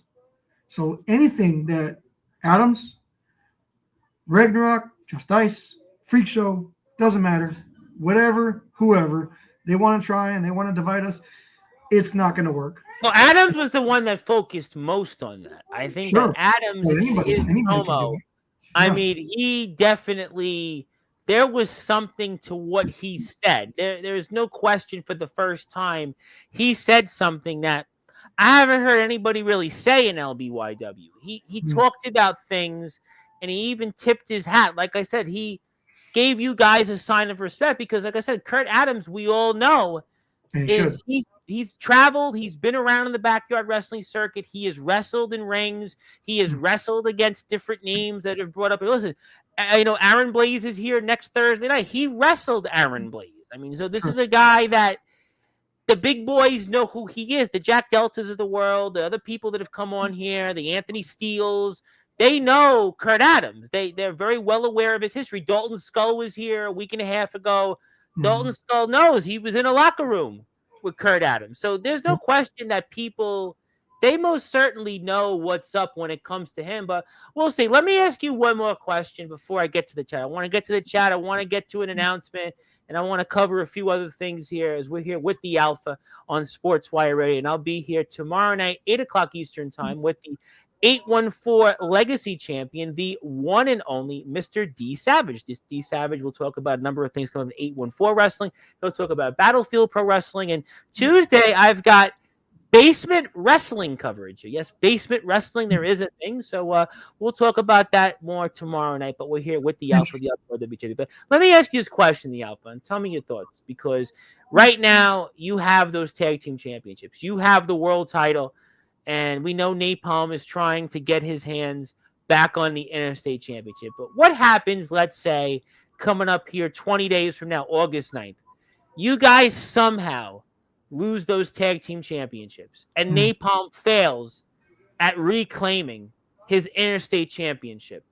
So anything that Adams, Ragnarok, Just Ice, Freak Show, doesn't matter. Whatever, whoever, they want to try and they want to divide us. it's not going to work. Well, Adams was the one that focused most on that. I think that Sure. Adams But in his anybody can do promo, it. I Yeah. mean, he definitely there was something to what he said. There's no question for the first time he said something that I haven't heard anybody really say in LBYW. He Mm. talked about things and he even tipped his hat. Like I said, he gave you guys a sign of respect because, like I said, Kurt Adams, we all know, And he is should. he's traveled, he's been around in the backyard wrestling circuit, he has wrestled in rings, he has Mm. wrestled against different names that have brought up. Listen, Aaron Blaze is here next Thursday night. He wrestled Aaron Blaze. I mean, so this Sure. is a guy that the big boys know who he is. The Jack Deltas of the world, the other people that have come on here, the Anthony Steeles, they know Kurt Adams. They're very well aware of his history. Dalton Skull was here a week and a half ago. Dalton Mm. Skull knows he was in a locker room with Kurt Adams. So there's no Yep. question that people, they most certainly know what's up when it comes to him. But we'll see. Let me ask you one more question before I get to the chat. I want to get to the chat. I want to get to an announcement. And I want to cover a few other things here as we're here with the Alpha on Sportswire Radio. And I'll be here tomorrow night, 8 o'clock Eastern Time, with the 814 Legacy Champion, the one and only Mr. D Savage. This D Savage will talk about a number of things coming from 814 Wrestling. He'll talk about Battlefield Pro Wrestling. And Tuesday, I've got Basement Wrestling coverage. Yes, Basement Wrestling, there is a thing. So we'll talk about that more tomorrow night. But we're here with the Alpha, the Alpha WJB. But let me ask you this question, the Alpha, and tell me your thoughts. Because right now, you have those tag team championships. You have the world title. And we know Napalm is trying to get his hands back on the Interstate Championship. But what happens, let's say, coming up here 20 days from now, August 9th? You guys somehow lose those tag team championships, and Napalm fails at reclaiming his Interstate Championship.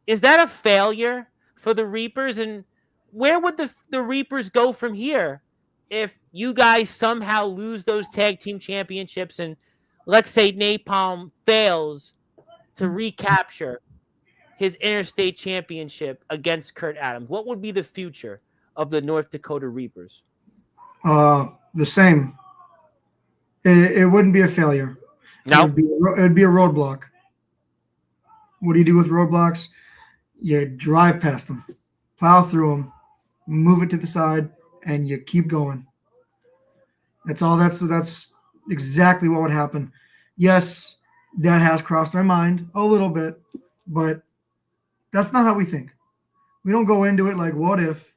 Is that a failure for the Reapers? And where would the Reapers go from here if you guys somehow lose those tag team championships and let's say Napalm fails to recapture his Interstate Championship against Kurt Adams? What would be the future of the North Dakota Reapers? The same. It wouldn't be a failure. No. It would be a roadblock. What do you do with roadblocks? You drive past them, plow through them, move it to the side, and you keep going. That's all. That's exactly what would happen. Yes, that has crossed our mind a little bit, but that's not how we think. We don't go into it like, what if?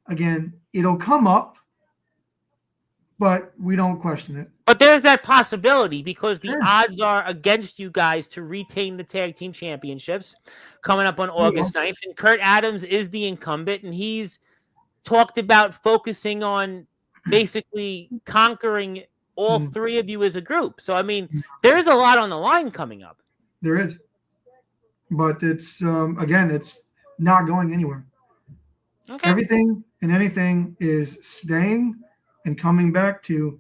Again, it'll come up, but we don't question it. But there's that possibility because the Sure. odds are against you guys to retain the tag team championships coming up on August 9th. And Kurt Adams is the incumbent, and he's talked about focusing on basically conquering all three of you as a group. So, I mean, there's a lot on the line coming up. There is. But it's, again, it's not going anywhere. Okay. Everything and anything is staying and coming back to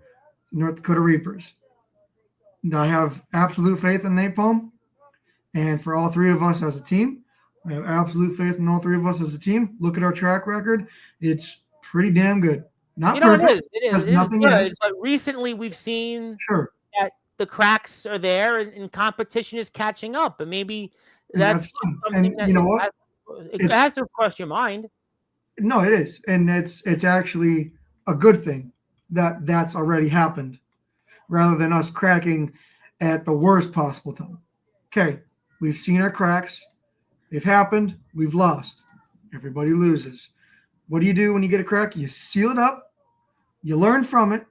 the North Dakota Reapers. And I have absolute faith in Napalm, and for all three of us as a team, I have absolute faith in all three of us as a team. Look at our track record; it's pretty damn good. Not perfect. It is good. But recently, we've seen that the cracks are there, and competition is catching up, and maybe that's something that you know what? It has to cross your mind. No, it is, and it's actually a good thing that that's already happened, rather than us cracking at the worst possible time. Okay, we've seen our cracks. They've happened. We've lost. Everybody loses. What do you do when you get a crack? You seal it up, you learn from it,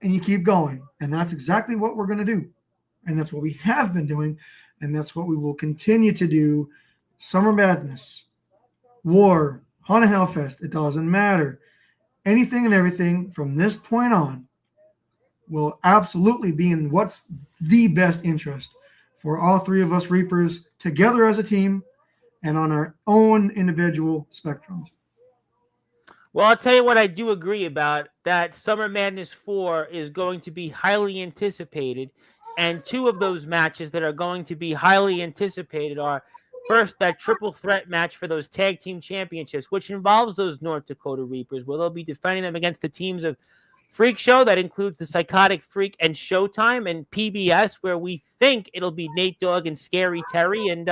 and you keep going. And that's exactly what we're going to do. And that's what we have been doing, and that's what we will continue to do. Summer Madness, War, Haunted Hellfest, it doesn't matter. Anything and everything from this point on will absolutely be in what's the best interest for all three of us Reapers together as a team and on our own individual spectrums. Well, I'll tell you what I do agree about. That Summer Madness 4 is going to be highly anticipated. And two of those matches that are going to be highly anticipated are, first, that triple threat match for those tag team championships, which involves those North Dakota Reapers, where they'll be defending them against the teams of Freak Show that includes the Psychotic Freak and Showtime, and PBS, where we think it'll be Nate Dogg and Scary Terry, and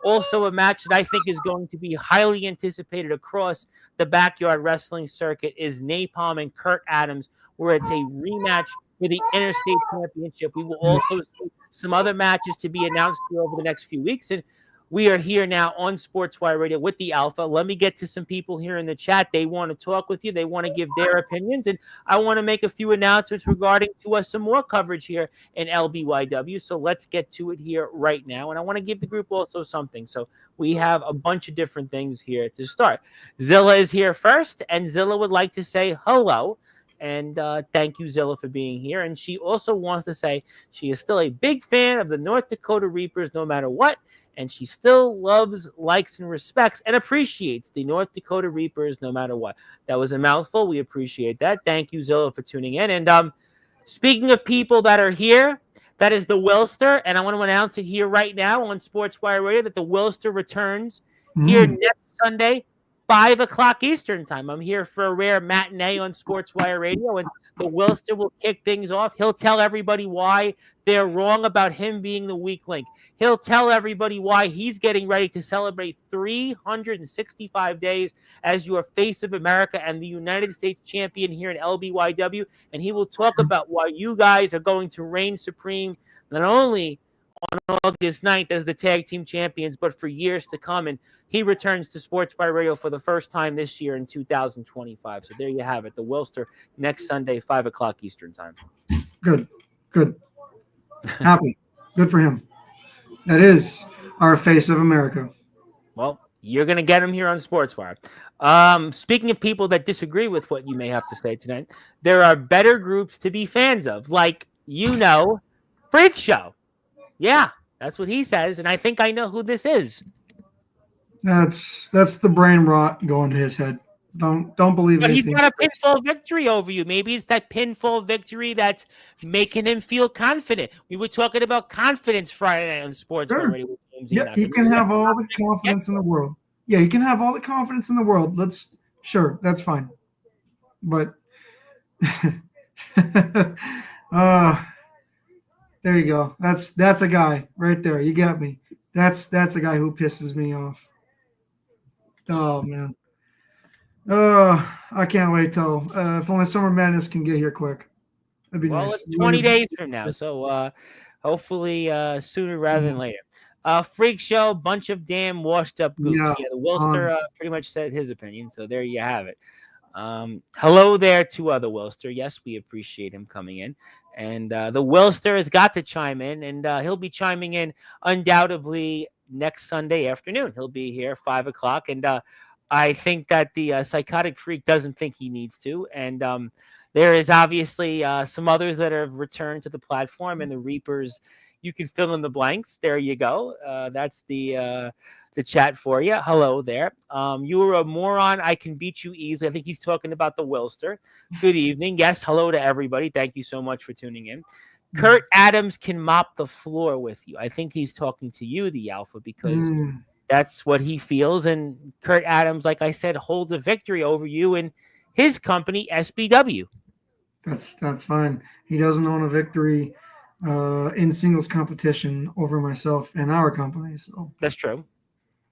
also a match that I think is going to be highly anticipated across the backyard wrestling circuit is Napalm and Kurt Adams, where it's a rematch for the Interstate Championship. We will also see some other matches to be announced here over the next few weeks, and we are here now on Sportswire Radio with the Alpha. Let me get to some people here in the chat. They want to talk with you. They want to give their opinions. And I want to make a few announcements regarding to us some more coverage here in LBYW. So let's get to it here right now. And I want to give the group also something. So we have a bunch of different things here to start. Zilla is here first, and Zilla would like to say hello. And thank you, Zilla, for being here. And she also wants to say she is still a big fan of the North Dakota Reapers no matter what. And she still loves, likes, and respects and appreciates the North Dakota Reapers no matter what. That was a mouthful. We appreciate that. Thank you, Zilla, for tuning in. And speaking of people that are here, that is the Wilster. And I want to announce it here right now on Sportswire Radio that the Wilster returns here next Sunday, 5 o'clock Eastern time. I'm here for a rare matinee on Sportswire Radio, and the Wilster will kick things off. He'll tell everybody why they're wrong about him being the weak link. He'll tell everybody why he's getting ready to celebrate 365 days as your face of America and the United States champion here in LBYW. And he will talk about why you guys are going to reign supreme, not only on August 9th as the tag team champions, but for years to come. And he returns to Sportswire Radio for the first time this year in 2025. So there you have it. The Wilster next Sunday, 5 o'clock Eastern time. Good. Happy. Good for him. That is our face of America. Well, you're going to get him here on Sportswire. Speaking of people that disagree with what you may have to say tonight, there are better groups to be fans of, like, Freak Show. Yeah, that's what he says, and I think I know who this is. That's the brain rot going to his head. Don't believe but anything. He's got a pinfall victory over you. Maybe it's that pinfall victory that's making him feel confident. We were talking about confidence Friday night on Sports. Sure. Yeah, he can have all the confidence in the world. Yeah, he can have all the confidence in the world. That's fine. But there you go. That's a guy right there. You got me. That's a guy who pisses me off. Oh man. I can't wait till if only Summer Madness can get here quick. That'd be nice. It's 20 days from now, so hopefully sooner rather than later. Freak Show, bunch of damn washed up goofs. Yeah, the Wilster pretty much said his opinion, so there you have it. Hello there to the Wilster. Yes, we appreciate him coming in. And the Wilster has got to chime in, and he'll be chiming in undoubtedly next Sunday afternoon. He'll be here 5 o'clock, and I think that the Psychotic Freak doesn't think he needs to. And there is obviously some others that have returned to the platform, and the Reapers, you can fill in the blanks. There you go. That's the chat for you. Hello there. You were a moron. I can beat you easily. I think he's talking about the Wilster. Good evening. Yes, hello to everybody. Thank you so much for tuning in. Kurt Adams can mop the floor with you. I think he's talking to you, the Alpha, because that's what he feels. And Kurt Adams, like I said, holds a victory over you in his company, SBW. That's fine. He doesn't own a victory in singles competition over myself and our company. So that's true.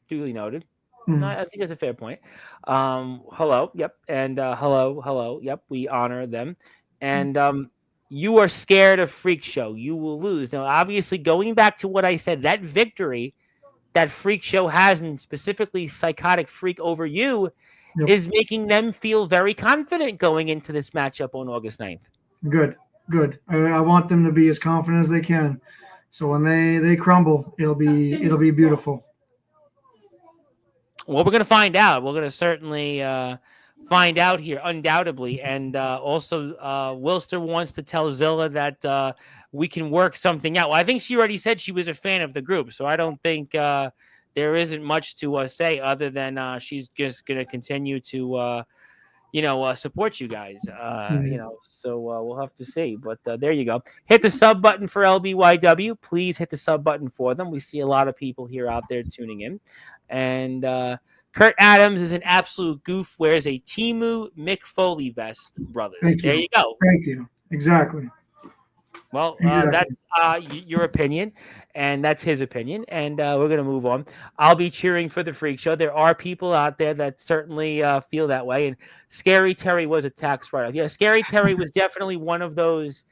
Duly noted. I think that's a fair point. Hello. Yep. And hello. Yep. We honor them. And you are scared of Freak Show. You will lose. Now, obviously, going back to what I said, that victory that Freak Show has, and specifically Psychotic Freak over you, is making them feel very confident going into this matchup on August 9th. Good. I want them to be as confident as they can. So when they crumble, it'll be beautiful. Well, we're going to find out. We're going to certainly find out here, undoubtedly. And also, Wilster wants to tell Zilla that we can work something out. Well, I think she already said she was a fan of the group, so I don't think there isn't much to say other than she's just going to continue to, support you guys. So we'll have to see. But there you go. Hit the sub button for LBYW. Please hit the sub button for them. We see a lot of people here out there tuning in. And Kurt Adams is an absolute goof, wears a Timu Mick Foley vest, brothers. Thank There you. you go. Thank you. Exactly. Well, Exactly. that's your opinion, and that's his opinion, and we're going to move on. I'll be cheering for the Freak Show. There are people out there that certainly feel that way, and Scary Terry was a tax write-off. Yeah, Scary Terry was definitely one of those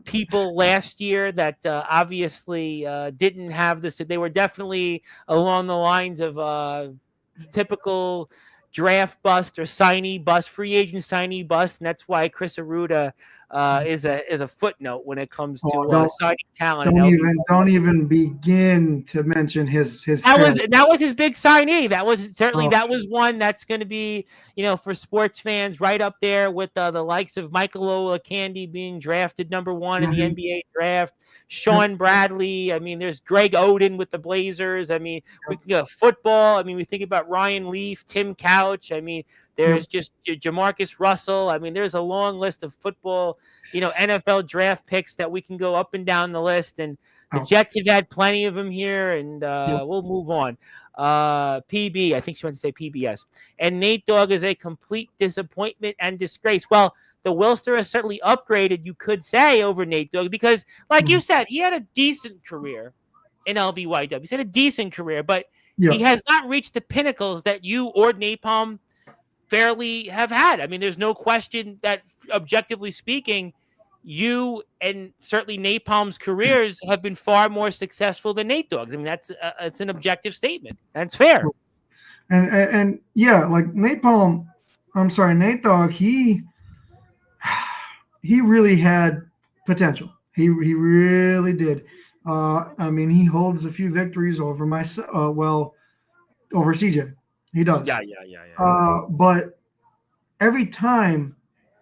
people last year that obviously didn't have this. They were definitely along the lines of typical draft bust or signee bust, free agent signee bust, and that's why Chris Arruda is a footnote when it comes Oh, to don't signing talent. don't even begin to mention his That was his big signee. That was certainly Oh. that was one that's going to be, for sports fans right up there with the likes of Michael Olakandi being drafted number 1 in the NBA draft. Sean Bradley. I mean, there's Greg Oden with the Blazers. I mean, we can go football. I mean, we think about Ryan Leaf, Tim Couch. I mean, there's just Jamarcus Russell. I mean, there's a long list of football, NFL draft picks that we can go up and down the list. And the Jets have had plenty of them here, and we'll move on. PB, I think she wants to say PBS. And Nate Dogg is a complete disappointment and disgrace. Well, the Wilster has certainly upgraded, you could say, over Nate Dogg because, like you said, he had a decent career in LBYW. He's had a decent career, but he has not reached the pinnacles that you or Napalm fairly have had. I mean, there's no question that, objectively speaking, you and certainly Napalm's careers have been far more successful than Nate Dogg's. I mean, it's an objective statement. That's fair. And yeah, like Nate Dogg, he really had potential. He really did. I mean, he holds a few victories over over CJ. He does. Yeah. But every time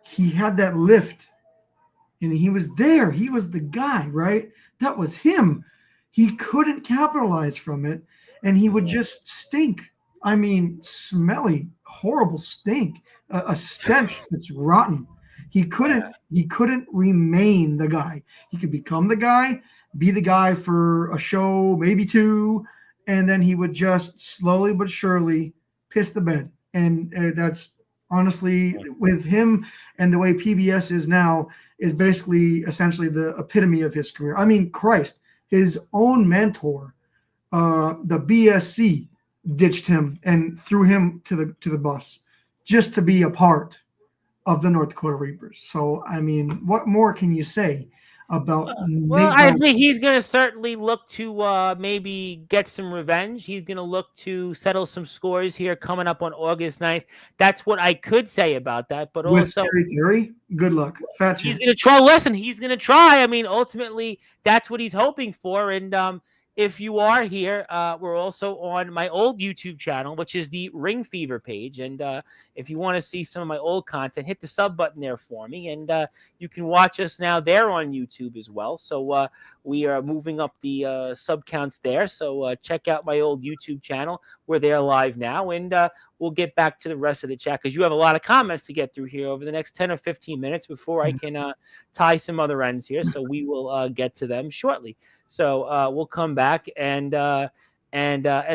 he had that lift and he was there, he was the guy, right? That was him. He couldn't capitalize from it, and he would just stink. I mean, smelly, horrible stink, a stench that's rotten. He couldn't remain the guy. He could become the guy, be the guy for a show, maybe 2, and then he would just slowly but surely piss the bed. And that's honestly, with him and the way PBS is now, is basically essentially the epitome of his career. I mean, Christ, his own mentor, the BSC, ditched him and threw him to the bus just to be a part of the North Dakota Reapers. So, I mean, what more can you say about Well, I think he's going to certainly look to maybe get some revenge. He's going to look to settle some scores here coming up on August 9th. That's what I could say about that. But with also, Terry, good luck. Fat he's going to try. Listen, he's going to try. I mean, ultimately, that's what he's hoping for. And if you are here, we're also on my old YouTube channel, which is the Ring Fever page. And if you want to see some of my old content, hit the sub button there for me. And you can watch us now there on YouTube as well. So we are moving up the sub counts there. So check out my old YouTube channel. We're there live now. And we'll get back to the rest of the chat because you have a lot of comments to get through here over the next 10 or 15 minutes before I can tie some other ends here. So we will get to them shortly. So we'll come back and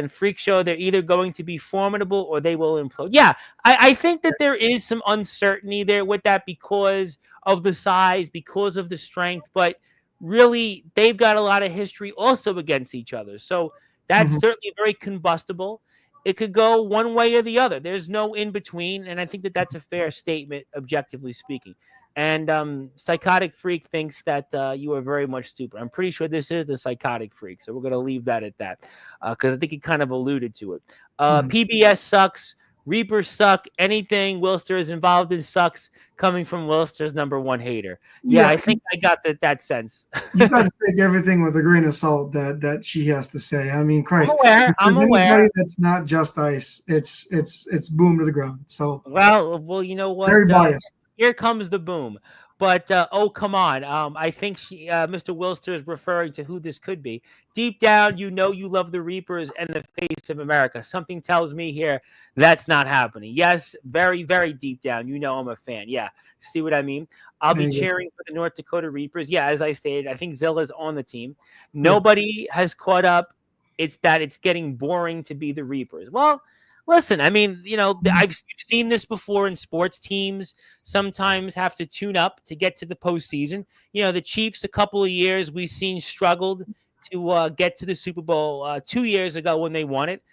Freak Show. They're either going to be formidable or they will implode. Yeah, I think that there is some uncertainty there with that because of the size, because of the strength. But really, they've got a lot of history also against each other. So that's certainly very combustible. It could go one way or the other. There's no in between, and I think that that's a fair statement, objectively speaking. And Psychotic Freak thinks that you are very much stupid. I'm pretty sure this is the Psychotic Freak, so we're going to leave that at that because I think he kind of alluded to it. PBS sucks. Reapers suck. Anything Wilster is involved in sucks. Coming from Wilster's #1 hater. Yeah, I think I got that sense. You got to take everything with a grain of salt that she has to say. I mean, Christ, I'm aware. Anybody that's not just ice, it's boom to the ground. So well, you know what? Very biased. Here comes the boom. But, oh, come on. I think Mr. Wilster is referring to who this could be. Deep down, you know you love the Reapers and the face of America. Something tells me here that's not happening. Yes, very, very deep down, you know I'm a fan. Yeah, see what I mean? I'll be cheering for the North Dakota Reapers. Yeah, as I stated, I think Zilla's on the team. Nobody has caught up. It's that it's getting boring to be the Reapers. Well, Listen, I mean, I've seen this before in sports. Teams sometimes have to tune up to get to the postseason. The Chiefs, a couple of years we've seen struggled to get to the Super Bowl 2 years ago when they won it. Mhm.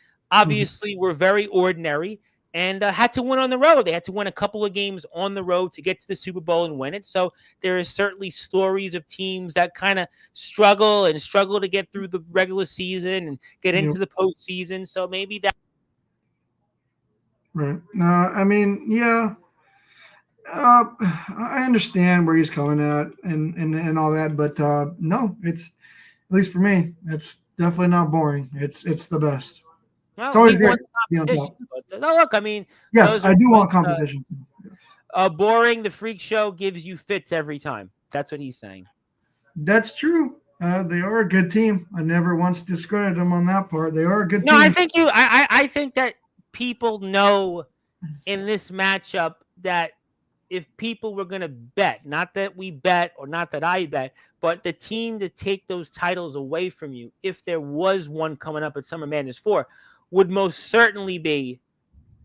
Obviously, were very ordinary and had to win on the road. They had to win a couple of games on the road to get to the Super Bowl and win it. So there is certainly stories of teams that kind of struggle to get through the regular season and get Yep. into the postseason. So maybe that. Right. I mean, yeah. I understand where he's coming at and all that, but no, it's at least for me, it's definitely not boring. It's the best. It's Well, he always great won to the be on competition. top. But no, look, I mean, Yes, those I are do what want competition. Yes. boring. The freak show gives you fits every time. That's what he's saying. That's true. They are a good team. I never once discredited them on that part. They are a good No, I team. think I think that people know in this matchup that if people were going to bet, not that we bet or not that I bet, but the team to take those titles away from you, if there was one coming up at Summer Madness 4, would most certainly be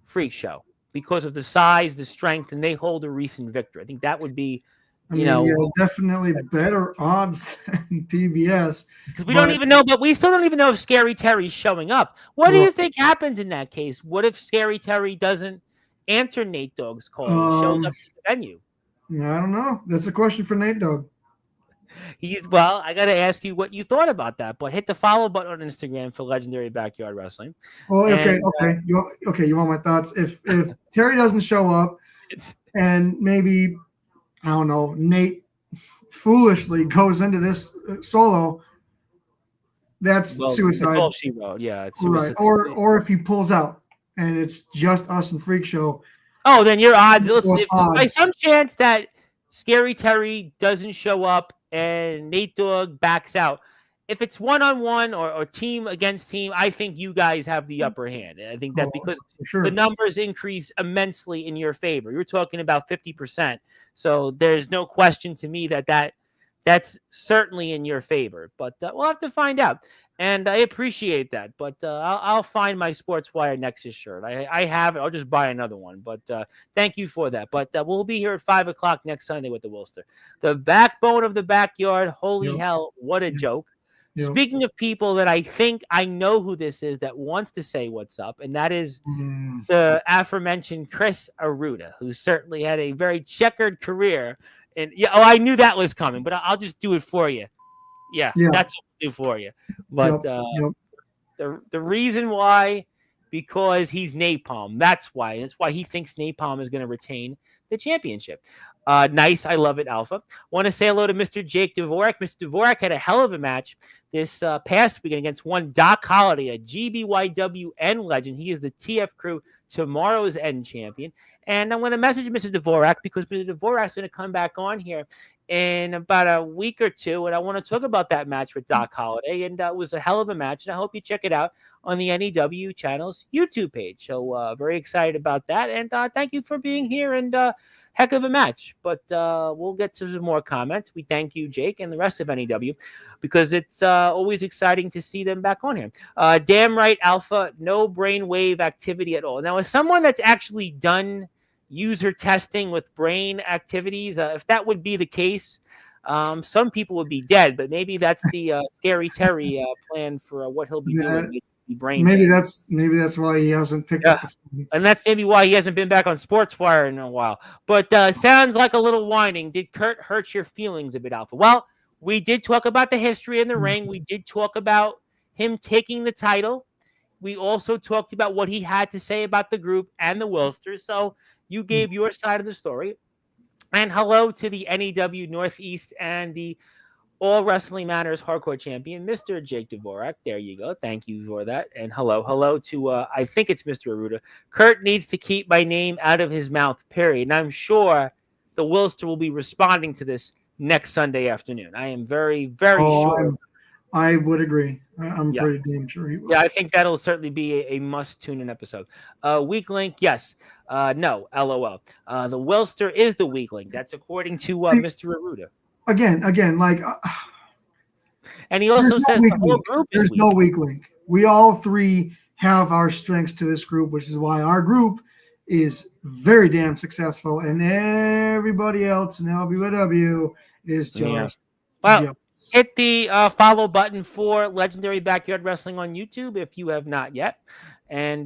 Freak Show because of the size, the strength, and they hold a recent victory. I think that would be, I mean, yeah, definitely better odds than PBS, because we don't but even know, but we still don't even know if Scary Terry's showing up. What do right. you think happens in that case? What if Scary Terry doesn't answer Nate Dogg's call and shows um, up to the venue? I don't know. That's a question for Nate Dogg. Well, I got to ask you what you thought about that, but hit the follow button on Instagram for Legendary Backyard Wrestling. Well, okay, And okay. You want my thoughts? If Terry doesn't show up, it's, and maybe I don't know, Nate foolishly goes into this solo, that's well, it's suicide, all she wrote. Yeah, it's right? suicide. Or if he pulls out and it's just us and Freak Show, Oh, then your odds. Listen, equal if by odds. some chance that Scary Terry doesn't show up and Nate Dogg backs out, if it's one-on-one or team against team, I think you guys have the upper hand. I think that Oh, because for the sure. numbers increase immensely in your favor. You're talking about 50%. So there's no question to me that's certainly in your favor. But we'll have to find out. And I appreciate that. But I'll find my Sportswire Nexus shirt. I have it. I'll just buy another one. But thank you for that. But we'll be here at 5 o'clock next Sunday with the Wilster. The backbone of the backyard. Holy Yep. hell, what a Yep. joke. Yep. Speaking of people that I think I know who this is that wants to say what's up, and that is the aforementioned Chris Aruda, who certainly had a very checkered career. And I knew that was coming, but I'll just do it for you. Yeah, Yeah. that's what I'll do for you. But Yep. the reason why, because he's Napalm. That's why. That's why he thinks Napalm is going to retain the championship. Nice. I love it, Alpha. Want to say hello to Mr. Jake Dvorak. Mr. Dvorak had a hell of a match this past weekend against one Doc Holliday, a GBYWN legend. He is the TF Crew Tomorrow's End champion. And I'm going to message Mr. Dvorak because Mr. Dvorak is going to come back on here in about a week or two, and I want to talk about that match with Doc Holliday, and it was a hell of a match, and I hope you check it out on the NEW channel's YouTube page. So very excited about that, and thank you for being here, and heck of a match. But we'll get to some more comments. We thank you, Jake, and the rest of NEW, because it's always exciting to see them back on here. Damn right, Alpha, no brainwave activity at all. Now, as someone that's actually done user testing with brain activities, if that would be the case, some people would be dead, but maybe that's the Scary Terry plan for what he'll be doing. Brain maybe dead. that's why he hasn't picked up the and that's maybe why he hasn't been back on Sportswire in a while. But sounds like a little whining. Did Kurt hurt your feelings a bit, Alpha? Well, we did talk about the history in the ring. We did talk about him taking the title. We also talked about what he had to say about the group and the Wilsters. So you gave your side of the story. And hello to the NEW Northeast and the All Wrestling Matters Hardcore Champion, Mr. Jake Dvorak. There you go. Thank you for that. And hello to, I think it's Mr. Aruda. Kurt needs to keep my name out of his mouth, period. And I'm sure the Wilster will be responding to this next Sunday afternoon. I am very, very sure. I would agree. I'm pretty damn sure he will. Yeah, I think that'll certainly be a must tune in episode. Weak link, yes. No, LOL. The Wilster is the weak link. That's according to Mr. Aruda. Again, like, and he also says the whole group is there's no weak link. We all three have our strengths to this group, which is why our group is very damn successful, and everybody else in LBW is Yeah. just Well, jealous. hit the follow button for Legendary Backyard Wrestling on YouTube if you have not yet, and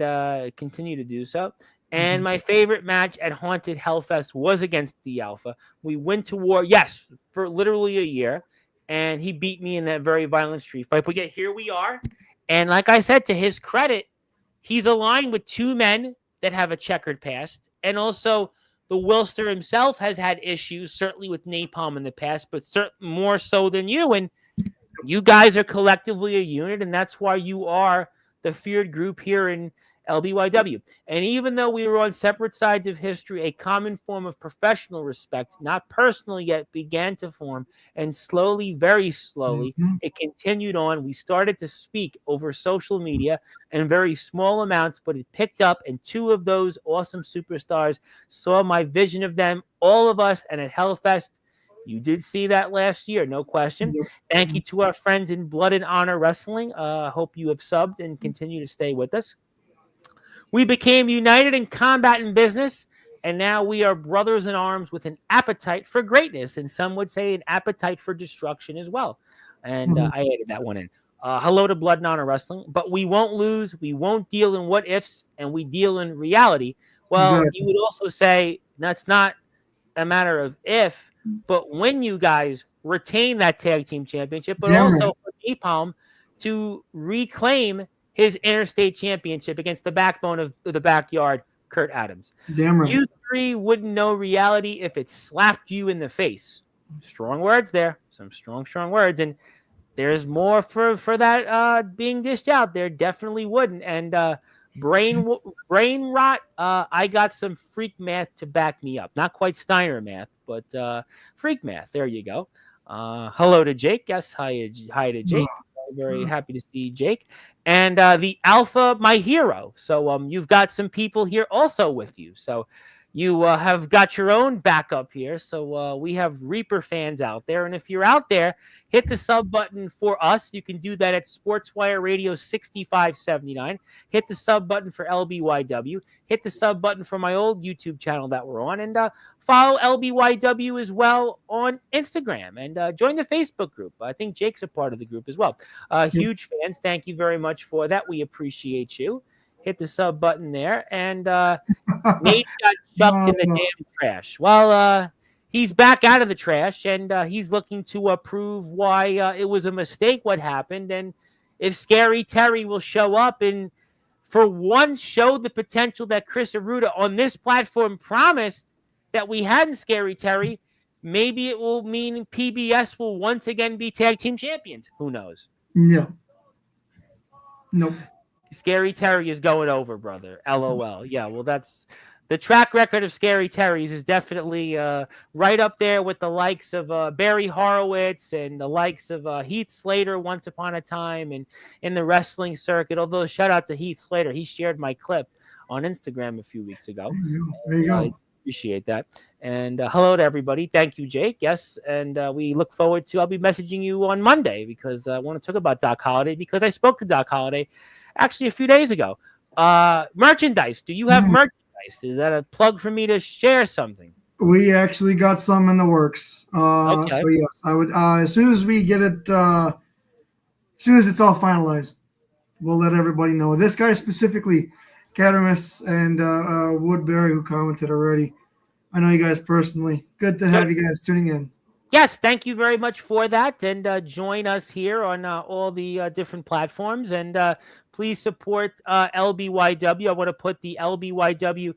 continue to do so. And my favorite match at Haunted Hellfest was against the Alpha. We went to war, yes, for literally a year, and he beat me in that very violent street fight. But yet here we are, and like I said, to his credit, he's aligned with two men that have a checkered past, and also the Wilster himself has had issues, certainly with Napalm in the past, but more so than you. And you guys are collectively a unit, and that's why you are the feared group here in LBYW. And even though we were on separate sides of history, a common form of professional respect, not personal yet, began to form. And slowly, very slowly, it continued on. We started to speak over social media in very small amounts, but it picked up. And two of those awesome superstars saw my vision of them, all of us, and at Hellfest. You did see that last year, no question. Thank you to our friends in Blood and Honor Wrestling. Hope you have subbed and continue to stay with us. We became united in combat and business, and now we are brothers in arms with an appetite for greatness, and some would say an appetite for destruction as well. And I added that one in. Hello to Blood and Honor Wrestling, but we won't lose. We won't deal in what ifs, and we deal in reality. Well, you would also say that's not a matter of if, but when you guys retain that tag team championship, but also for Napalm to reclaim his interstate championship against the backbone of the backyard, Kurt Adams. You three wouldn't know reality if it slapped you in the face. Strong words there. Some strong words. And there's more for that being dished out there. Definitely wouldn't. And brain rot, I got some freak math to back me up. Not quite Steiner math, but freak math. There you go. Hello to Jake. Yes, hi to Jake. Very happy to see Jake. And the Alpha, my hero. So you've got some people here also with you. So you have got your own backup here. So we have Reaper fans out there. And if you're out there, hit the sub button for us. You can do that at Sportswire Radio 6579. Hit the sub button for LBYW. Hit the sub button for my old YouTube channel that we're on. And follow LBYW as well on Instagram. And join the Facebook group. I think Jake's a part of the group as well. Huge fans. Thank you very much for that. We appreciate you. Hit the sub button there. And Nate got chucked in the damn trash. Well, he's back out of the trash, and he's looking to prove why it was a mistake what happened. And if Scary Terry will show up and for once show the potential that Chris Aruda on this platform promised that we had in Scary Terry, maybe it will mean PBS will once again be tag team champions. Who knows? No. Nope. Scary Terry is going over, brother. LOL. Yeah, well, that's the track record of Scary Terry's is definitely right up there with the likes of Barry Horowitz and the likes of Heath Slater once upon a time and in the wrestling circuit. Although, shout out to Heath Slater. He shared my clip on Instagram a few weeks ago. There you go. I appreciate that. And hello to everybody. Thank you, Jake. Yes, and we look forward to, I'll be messaging you on Monday because I want to talk about Doc Holliday because I spoke to Doc Holliday actually a few days ago. Merchandise. Do you have merchandise? Is that a plug for me to share something? We actually got some in the works. Okay. So yes, I would as soon as we get it, as soon as it's all finalized, we'll let everybody know. This guy specifically, Catamus and Woodbury, who commented already. I know you guys personally. Good to have you guys tuning in. Yes, thank you very much for that. And join us here on all the different platforms. And please support LBYW. I want to put the LBYW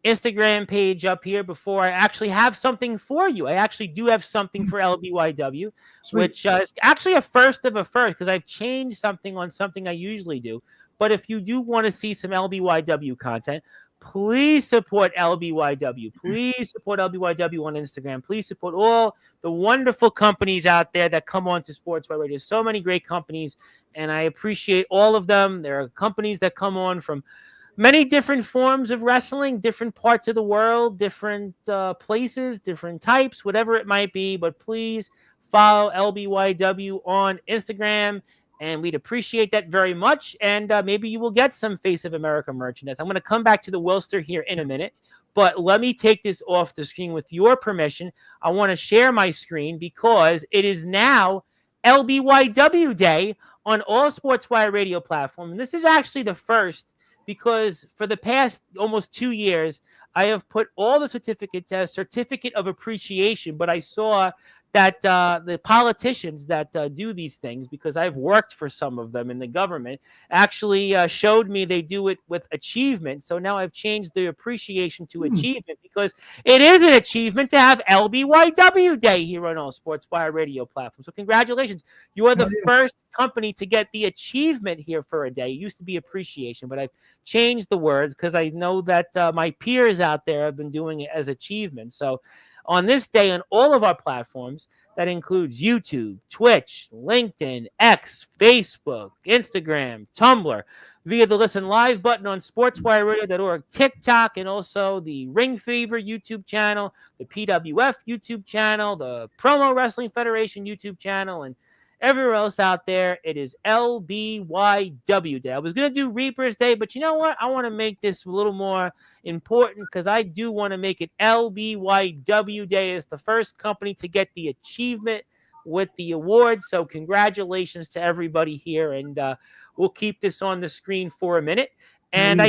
Instagram page up here before I actually have something for you. I actually do have something for LBYW, which is actually a first of a first because I've changed something on something I usually do. But if you do want to see some LBYW content, please support LBYW. Please support LBYW on Instagram. Please support all the wonderful companies out there that come on to Sportswire Radio. So many great companies, and I appreciate all of them. There are companies that come on from many different forms of wrestling, different parts of the world, different places, different types, whatever it might be. But please follow LBYW on Instagram and we'd appreciate that very much. And maybe you will get some Face of America merchandise. I'm going to come back to the Wilster here in a minute, but let me take this off the screen with your permission. I want to share my screen because it is now LBYW Day on all Sportswire radio platforms. And this is actually the first because for the past almost 2 years, I have put all the certificates as certificate of appreciation, but I saw that the politicians that do these things, because I've worked for some of them in the government, actually showed me they do it with achievement. So now I've changed the appreciation to achievement because it is an achievement to have LBYW Day here on all Sportswire radio platforms. So congratulations. You are the first company to get the achievement here for a day. It used to be appreciation, but I've changed the words because I know that my peers out there have been doing it as achievement. So on this day on all of our platforms, that includes YouTube, Twitch, LinkedIn, X, Facebook, Instagram, Tumblr, via the Listen Live button on sportswireradio.org, TikTok, and also the Ring Fever YouTube channel, the PWF YouTube channel, the Promo Wrestling Federation YouTube channel, and everywhere else out there. It is LBYW Day. I was going to do Reapers Day, but you know what? I want to make this a little more important because I do want to make it LBYW Day as the first company to get the achievement with the award. So congratulations to everybody here, and we'll keep this on the screen for a minute. And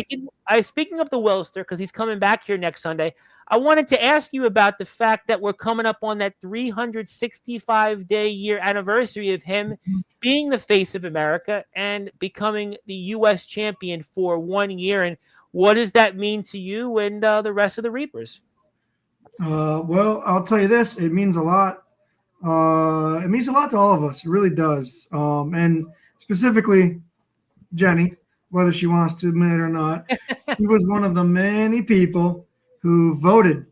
speaking of the Wilster, because he's coming back here next Sunday, I wanted to ask you about the fact that we're coming up on that 365-day year anniversary of him being the face of America and becoming the U.S. champion for 1 year. And what does that mean to you and the rest of the Reapers? Well, I'll tell you this. It means a lot. It means a lot to all of us. It really does. And specifically, Jenny, whether she wants to admit it or not, she was one of the many people who voted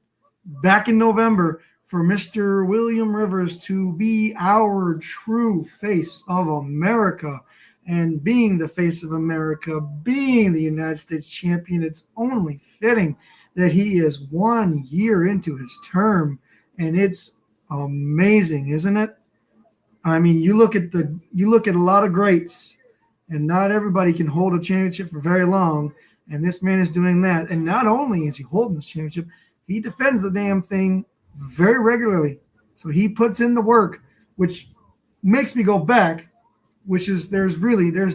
back in November for Mr. William Rivers to be our true face of America. And being the face of America, being the United States champion, it's only fitting that he is 1 year into his term. And it's amazing, isn't it? I mean, you look at a lot of greats, and not everybody can hold a championship for very long. And this man is doing that. And not only is he holding this championship, he defends the damn thing very regularly. So he puts in the work, which makes me go back, which is there's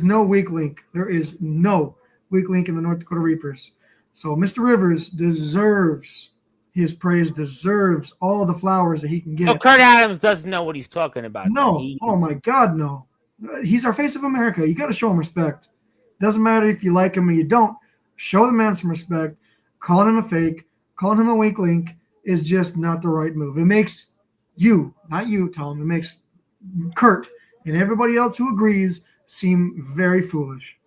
no weak link. There is no weak link in the North Dakota Reapers. So Mr. Rivers deserves his praise, deserves all the flowers that he can get. So Kurt Adams doesn't know what he's talking about. No. Oh, my God, no. He's our face of America. You got to show him respect. Doesn't matter if you like him or you don't. Show the man some respect. Calling him a fake, calling him a weak link is just not the right move. It makes you, not you, Tom, it makes Kurt and everybody else who agrees seem very foolish.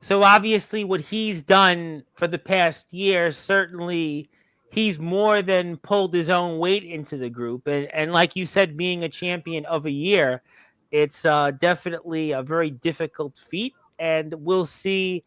So obviously what he's done for the past year, certainly he's more than pulled his own weight into the group. And like you said, being a champion of a year, it's definitely a very difficult feat. And we'll see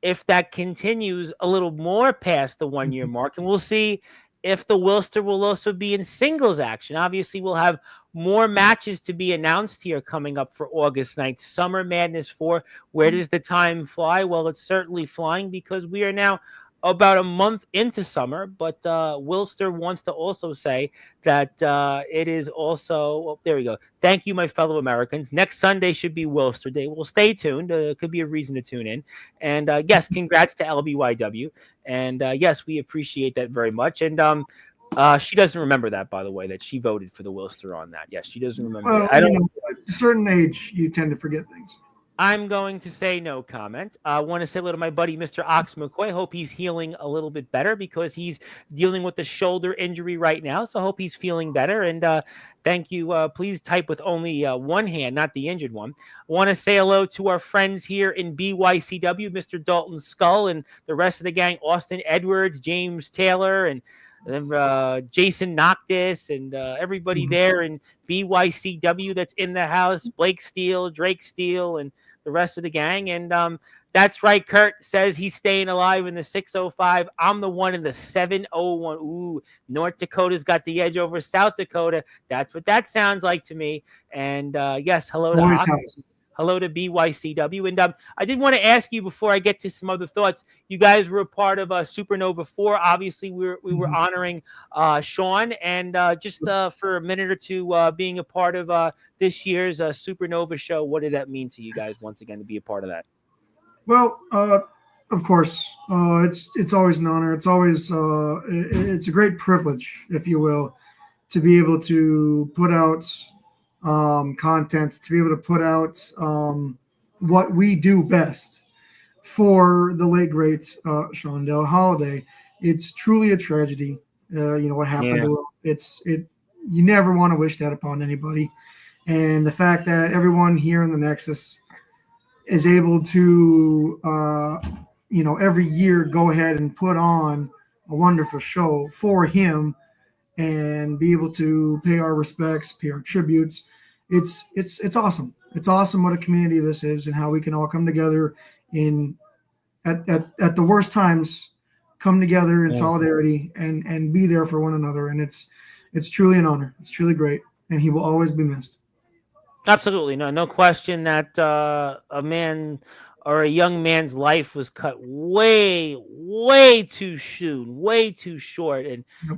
if that continues a little more past the 1 year mark. And we'll see if the Wilster will also be in singles action. Obviously, we'll have more matches to be announced here coming up for August 9th. Summer Madness 4. Where does the time fly? Well, it's certainly flying because we are now about a month into summer, but Wilster wants to also say that it is also, well, there we go. Thank you, my fellow Americans. Next Sunday should be Wilster Day. Well, stay tuned. Could be a reason to tune in. And yes, congrats to LBYW. And yes, we appreciate that very much. And she doesn't remember that, by the way, that she voted for the Wilster on that. Yes, she doesn't remember that. I don't know. At a certain age, you tend to forget things. I'm going to say no comment. I want to say hello to my buddy, Mr. Ox McCoy. Hope he's healing a little bit better because he's dealing with the shoulder injury right now. So I hope he's feeling better. And thank you. Please type with only one hand, not the injured one. I want to say hello to our friends here in BYCW, Mr. Dalton Skull and the rest of the gang, Austin Edwards, James Taylor, and Jason Noctis and everybody there in BYCW that's in the house, Blake Steele, Drake Steele, and the rest of the gang. And That's right. Kurt says he's staying alive in the 605. I'm the one in the 701. Ooh, North Dakota's got the edge over South Dakota. That's what that sounds like to me. And yes, hello to Always Ox. has. Hello to BYCW. And I did want to ask you before I get to some other thoughts. You guys were a part of Supernova 4. Obviously, we were honoring Sean. And just for a minute or two, being a part of this year's Supernova show, what did that mean to you guys once again to be a part of that? Well, of course, it's always an honor. It's always it's a great privilege, if you will, to be able to put out content, to be able to put out what we do best for the late great Shondell Holiday. It's truly a tragedy. What happened to him. You never want to wish that upon anybody, and the fact that everyone here in the Nexus is able to, every year go ahead and put on a wonderful show for him and be able to pay our respects, pay our tributes. It's awesome. It's awesome what a community this is and how we can all come together at the worst times, come together in solidarity and be there for one another. And it's truly an honor. It's truly great. And he will always be missed. Absolutely. No question that a man or a young man's life was cut way too soon, way too short.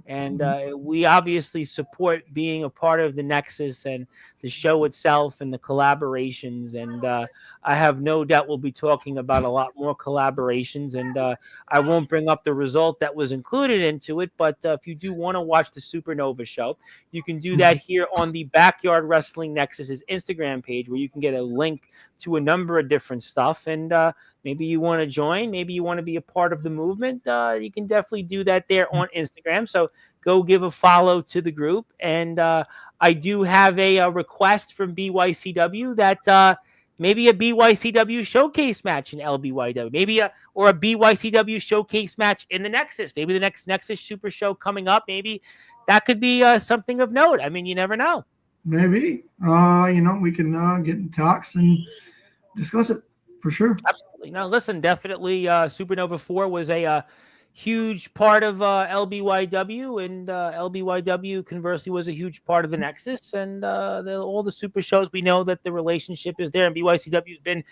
And we obviously support being a part of the Nexus and the show itself and the collaborations. And I have no doubt we'll be talking about a lot more collaborations. And I won't bring up the result that was included into it. But if you do want to watch the Supernova show, you can do that here on the Backyard Wrestling Nexus's Instagram page, where you can get a link to a number of different stuff. And maybe you want to join, maybe you want to be a part of the movement. You can definitely do that there on Instagram. So go give a follow to the group. And I do have a request from BYCW that maybe a BYCW showcase match in LBYW, maybe a BYCW showcase match in the Nexus, maybe the next Nexus Super Show coming up. Maybe that could be something of note. I mean, you never know. Maybe, we can get in talks and discuss it for sure. Absolutely. No, listen, definitely Supernova 4 was a huge part of LBYW, and LBYW conversely was a huge part of the Nexus, and all the super shows. We know that the relationship is there, and BYCW has been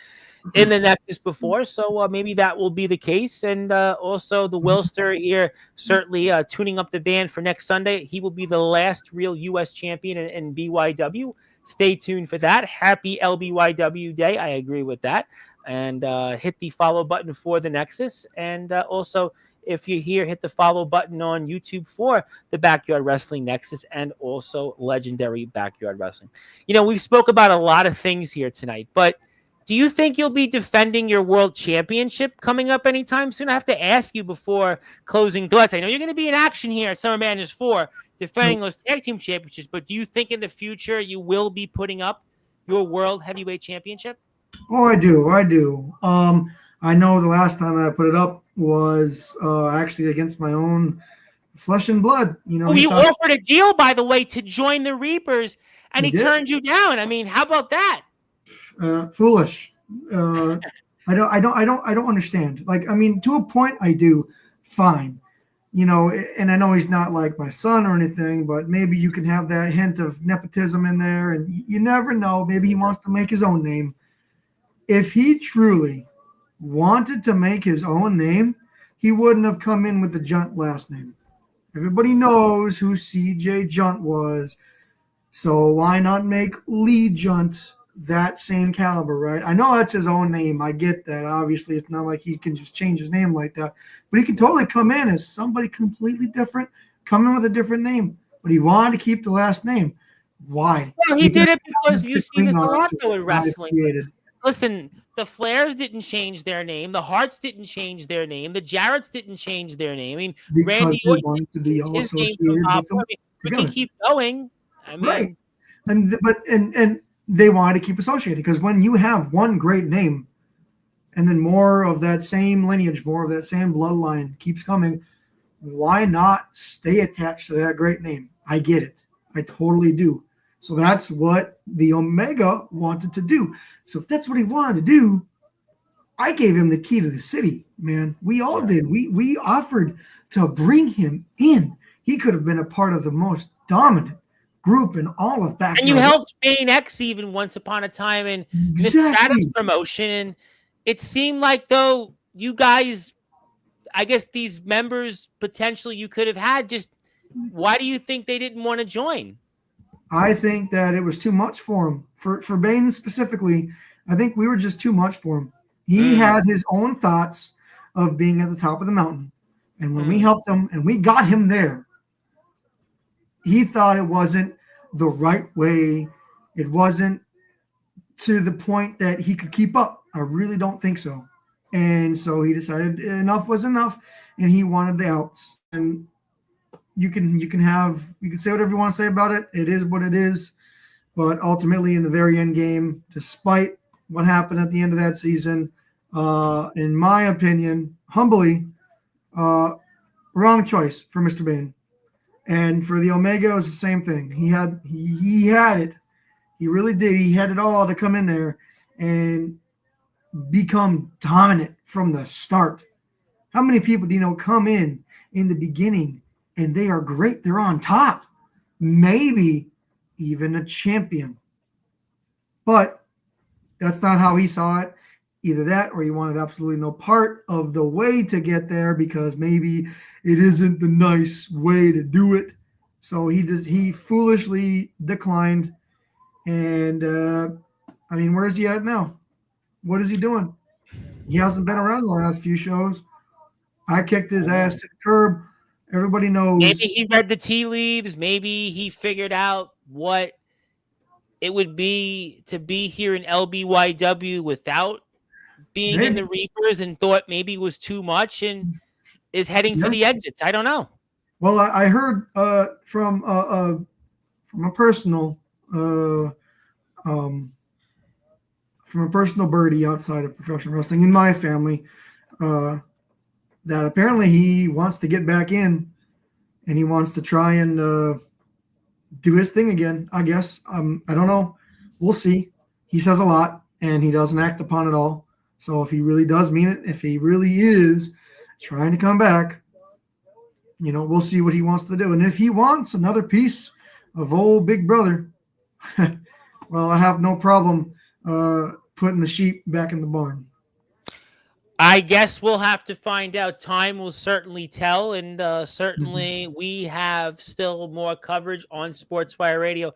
in the Nexus before, so maybe that will be the case. And also the Wilster here certainly tuning up the band for next Sunday. He will be the last real U.S. champion in BYW. Stay tuned for that. Happy LBYW Day. I agree with that. And hit the follow button for the Nexus. And also, if you're here, hit the follow button on YouTube for the Backyard Wrestling Nexus and also Legendary Backyard Wrestling. We've spoke about a lot of things here tonight, but do you think you'll be defending your world championship coming up anytime soon? I have to ask you before closing thoughts. I know you're going to be in action here at Summer Madness 4 defending those tag team championships, but do you think in the future you will be putting up your world heavyweight championship? Oh, I do. I know the last time I put it up was actually against my own flesh and blood. You offered a deal, by the way, to join the Reapers, and he turned you down. I mean, how about that? Foolish. I don't understand. To a point, I do. Fine. And I know he's not like my son or anything, but maybe you can have that hint of nepotism in there, and you never know. Maybe he wants to make his own name. If he truly wanted to make his own name, he wouldn't have come in with the Junt last name. Everybody knows who CJ Junt was, so why not make Lee Junt that same caliber, right? I know that's his own name. I get that. Obviously, it's not like he can just change his name like that, but he can totally come in as somebody completely different, come in with a different name, but he wanted to keep the last name. Why? Well, he did it because you see this a lot though in wrestling. Listen, the Flairs didn't change their name. The Harts didn't change their name. The Jarretts didn't change their name. I mean, because Randy Orton wanted to be his name associated with them. We can keep going. I mean, right. And they wanted to keep associated because when you have one great name and then more of that same lineage, more of that same bloodline keeps coming, why not stay attached to that great name? I get it. I totally do. So that's what the Omega wanted to do. So if that's what he wanted to do, I gave him the key to the city, man. We all did. We offered to bring him in. He could have been a part of the most dominant group in all of backyard. And you helped Spain X even once upon a time in Mr. Adams promotion. And it seemed like, though, you guys, I guess these members potentially you could have had, just why do you think they didn't want to join? I think that it was too much for him. For Bain specifically, I think we were just too much for him. He had his own thoughts of being at the top of the mountain. And when we helped him and we got him there, he thought it wasn't the right way. It wasn't to the point that he could keep up. I really don't think so. And so he decided enough was enough, and he wanted the outs. And you can say whatever you want to say about it. It is what it is. But ultimately, in the very end game, despite what happened at the end of that season, in my opinion, humbly, wrong choice for Mr. Bain. And for the Omega, it was the same thing. He had it. He really did. He had it all to come in there and become dominant from the start. How many people do you know come in the beginning and they are great? They're on top. Maybe even a champion. But that's not how he saw it. Either that or he wanted absolutely no part of the way to get there because maybe it isn't the nice way to do it. So he foolishly declined. And, I mean, where is he at now? What is he doing? He hasn't been around the last few shows. I kicked his ass to the curb. Everybody knows. Maybe he read the tea leaves. Maybe he figured out what it would be to be here in LBYW without being in the Reapers and thought maybe it was too much and is heading for the exits. I don't know. Well, I heard from a personal birdie outside of professional wrestling in my family that apparently he wants to get back in and he wants to try and do his thing again, I guess. I don't know. We'll see. He says a lot and he doesn't act upon it all. So if he really does mean it, if he really is trying to come back, we'll see what he wants to do. And if he wants another piece of old Big Brother, well, I have no problem putting the sheep back in the barn. I guess we'll have to find out. Time will certainly tell. And certainly we have still more coverage on Sportswire Radio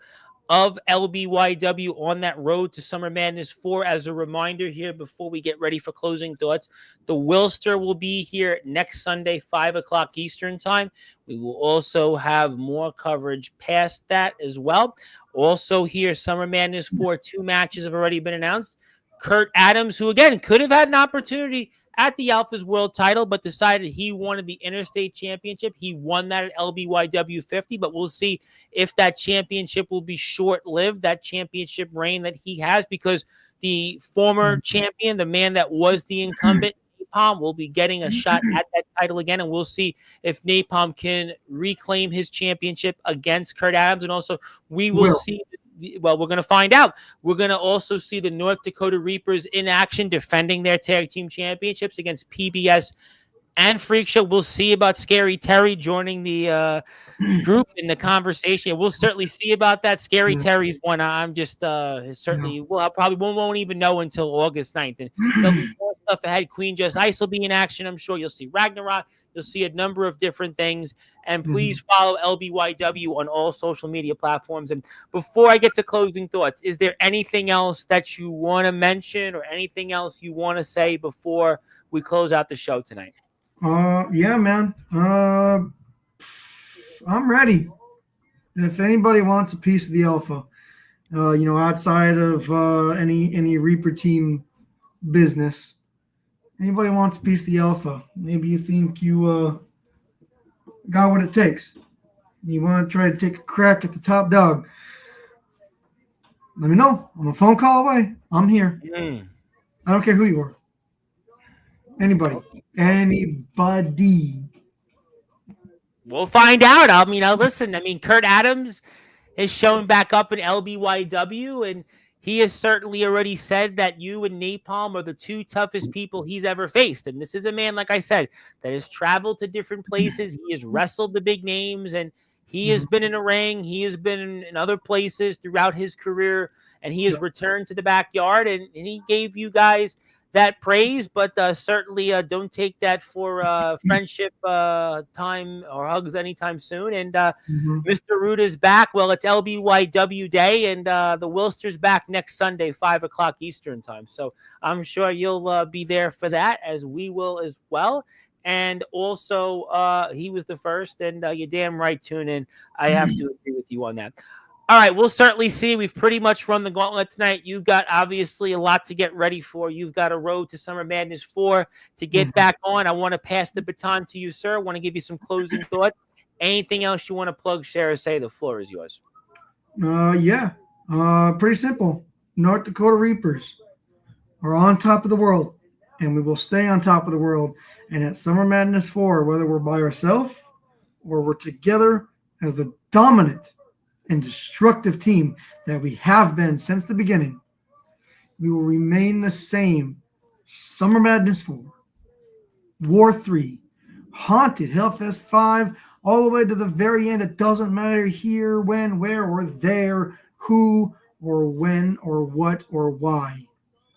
of LBYW on that road to Summer Madness 4. As a reminder here, before we get ready for closing thoughts, the Wilster will be here next Sunday, 5 o'clock Eastern time. We will also have more coverage past that as well. Also here, Summer Madness 4, 2 matches have already been announced. Kurt Adams, who again could have had an opportunity at the Alphas World title, but decided he wanted the Interstate Championship. He won that at LBYW 50, but we'll see if that championship will be short-lived, that championship reign that he has, because the former champion, the man that was the incumbent, Napalm, will be getting a shot at that title again, and we'll see if Napalm can reclaim his championship against Kurt Adams. And also, we will see... Well, we're going to find out. We're going to also see the North Dakota Reapers in action defending their tag team championships against PBS and Freak Show. We'll see about Scary Terry joining the group in the conversation. We'll certainly see about that. Scary Terry's one. I'm just certainly, well, I probably won't even know until August 9th. And there'll be more stuff ahead. Queen Just Ice will be in action. I'm sure you'll see Ragnarok. You'll see a number of different things. And please follow LBYW on all social media platforms. And before I get to closing thoughts, is there anything else that you want to mention or anything else you want to say before we close out the show tonight? Yeah, man. I'm ready. If anybody wants a piece of the Alpha, outside of any Reaper team business, anybody wants a piece of the Alpha, maybe you think you got what it takes. You want to try to take a crack at the top dog, let me know. I'm a phone call away. I'm here. I don't care who you are. Anybody. We'll find out. Listen, Kurt Adams is showing back up in LBYW, and he has certainly already said that you and Napalm are the two toughest people he's ever faced. And this is a man, like I said, that has traveled to different places. He has wrestled the big names, and he has Mhm. been in a ring. He has been in other places throughout his career, and he has Yeah. returned to the backyard, and he gave you guys that praise, but certainly don't take that for friendship time or hugs anytime soon. And Mhm. Mr. Root is back. Well, it's LBYW Day, and the Wilster's back next Sunday, 5 o'clock Eastern time. So I'm sure you'll be there for that, as we will as well. And also, he was the first, and you're damn right, tune in. I have to agree with you on that. All right, we'll certainly see. We've pretty much run the gauntlet tonight. You've got obviously a lot to get ready for. You've got a road to Summer Madness 4 to get Mhm. back on. I want to pass the baton to you, sir. I want to give you some closing thoughts. Anything else you want to plug, share, or say? The floor is yours. Yeah. Pretty simple. North Dakota Reapers are on top of the world, and we will stay on top of the world. And at Summer Madness 4, whether we're by ourselves or we're together as the dominant and destructive team that we have been since the beginning, we will remain the same. Summer Madness 4, War 3, Haunted Hellfest 5, all the way to the very end. It doesn't matter here, when, where, or there, who, or when, or what, or why.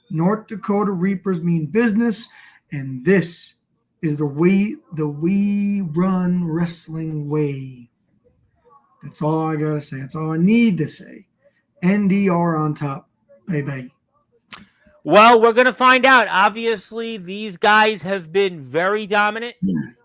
North Dakota Reapers mean business, and this is the we run wrestling way. That's all I gotta say. That's all I need to say. NDR on top, baby. Well, we're going to find out. Obviously, these guys have been very dominant.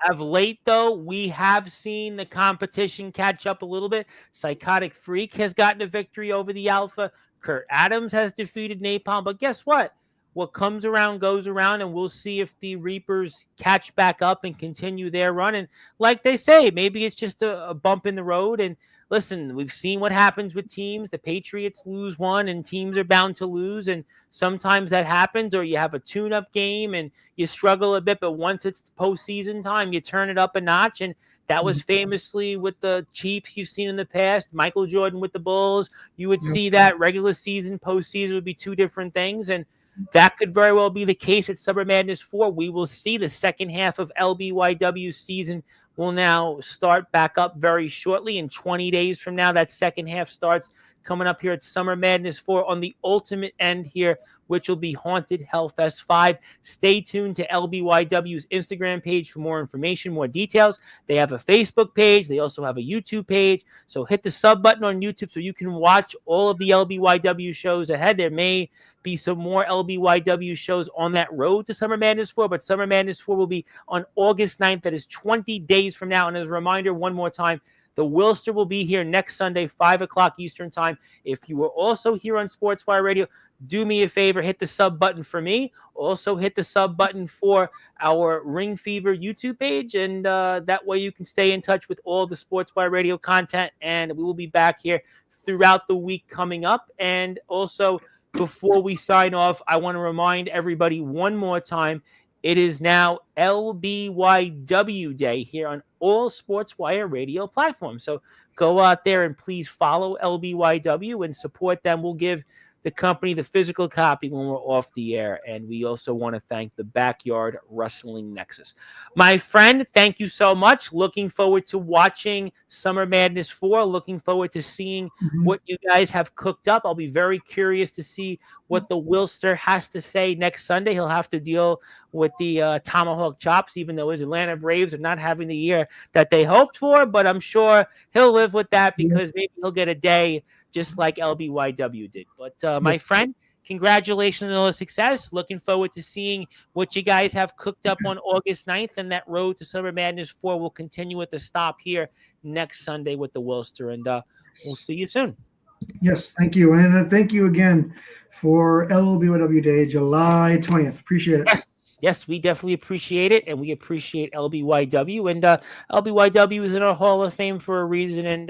Of late, though, we have seen the competition catch up a little bit. Psychotic Freak has gotten a victory over the Alpha. Kurt Adams has defeated Napalm. But guess what? What comes around goes around, and we'll see if the Reapers catch back up and continue their run. And like they say, maybe it's just a bump in the road. And listen, we've seen what happens with teams. The Patriots lose one, and teams are bound to lose. And sometimes that happens, or you have a tune-up game and you struggle a bit, but once it's postseason time, you turn it up a notch. And that was famously with the Chiefs you've seen in the past. Michael Jordan with the Bulls. You would Yep. see that regular season, postseason would be two different things. And that could very well be the case at Summer Madness 4. We will see the second half of LBYW season will now start back up very shortly. In 20 days from now, that second half starts coming up here at Summer Madness 4 on the ultimate end here, which will be Haunted Hellfest 5. Stay tuned to LBYW's Instagram page for more information, more details. They have a Facebook page. They also have a YouTube page. So hit the sub button on YouTube so you can watch all of the LBYW shows ahead. There may be some more LBYW shows on that road to Summer Madness 4, but Summer Madness 4 will be on August 9th. That is 20 days from now. And as a reminder, one more time, the Wilster will be here next Sunday, 5 o'clock Eastern time. If you were also here on Sportswire Radio, do me a favor, hit the sub button for me. Also hit the sub button for our Ring Fever YouTube page. And that way you can stay in touch with all the Sportswire Radio content. And we will be back here throughout the week coming up. And also, before we sign off, I want to remind everybody one more time, it is now LBYW Day here on all Sportswire Radio platforms. So go out there and please follow LBYW and support them. We'll give the company the physical copy when we're off the air. And we also want to thank the Backyard Wrestling Nexus. My friend, thank you so much. Looking forward to watching Summer Madness 4. Looking forward to seeing what you guys have cooked up. I'll be very curious to see what the Wilster has to say next Sunday. He'll have to deal with the tomahawk chops, even though his Atlanta Braves are not having the year that they hoped for. But I'm sure he'll live with that because maybe he'll get a day just like LBYW did. But my friend, congratulations on all the success. Looking forward to seeing what you guys have cooked up on August 9th. And that road to Summer Madness 4 will continue at the stop here next Sunday with the Wilster. And we'll see you soon. Yes, thank you. And thank you again for LBYW Day, July 20th. Appreciate it. Yes, we definitely appreciate it, and we appreciate LBYW. And LBYW is in our Hall of Fame for a reason, and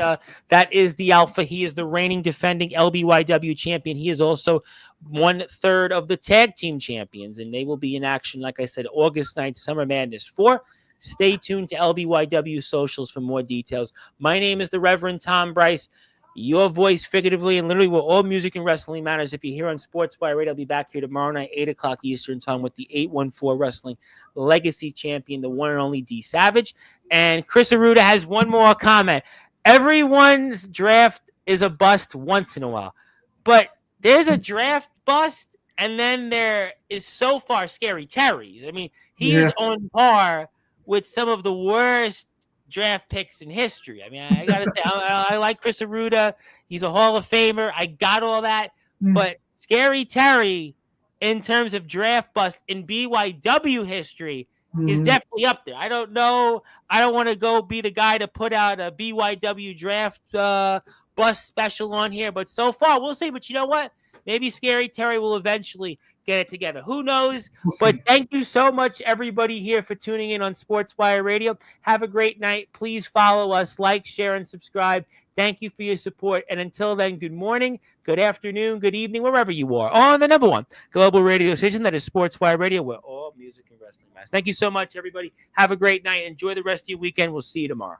that is the Alpha. He is the reigning defending LBYW champion. He is also 1/3 of the tag team champions, and they will be in action, like I said, August 9th, Summer Madness 4. Stay tuned to LBYW socials for more details. My name is the Reverend Tom Bryce. your voice figuratively and literally where all music and wrestling matters. If you're here on Sportswire Radio, I'll be back here tomorrow night, 8 o'clock Eastern time with the 814 Wrestling Legacy Champion, the one and only D Savage. And Chris Aruda has one more comment. Everyone's draft is a bust once in a while, but there's a draft bust, and then there is so far Scary Terry's. I mean, he is on par with some of the worst draft picks in history. I mean, I gotta say, I like Chris Aruda. He's a Hall of Famer. I got all that, but Scary Terry, in terms of draft bust in BYW history, is definitely up there. I don't know. I don't want to go be the guy to put out a BYW draft bust special on here, but so far we'll see. But you know what? Maybe Scary Terry will eventually get it together. Who knows? But thank you so much, everybody here, for tuning in on Sportswire Radio. Have a great night. Please follow us, like, share, and subscribe. Thank you for your support. And until then, good morning, good afternoon, good evening, wherever you are, on the number one global radio station that is Sportswire Radio, where all music and wrestling matters. Thank you so much, everybody. Have a great night. Enjoy the rest of your weekend. We'll see you tomorrow.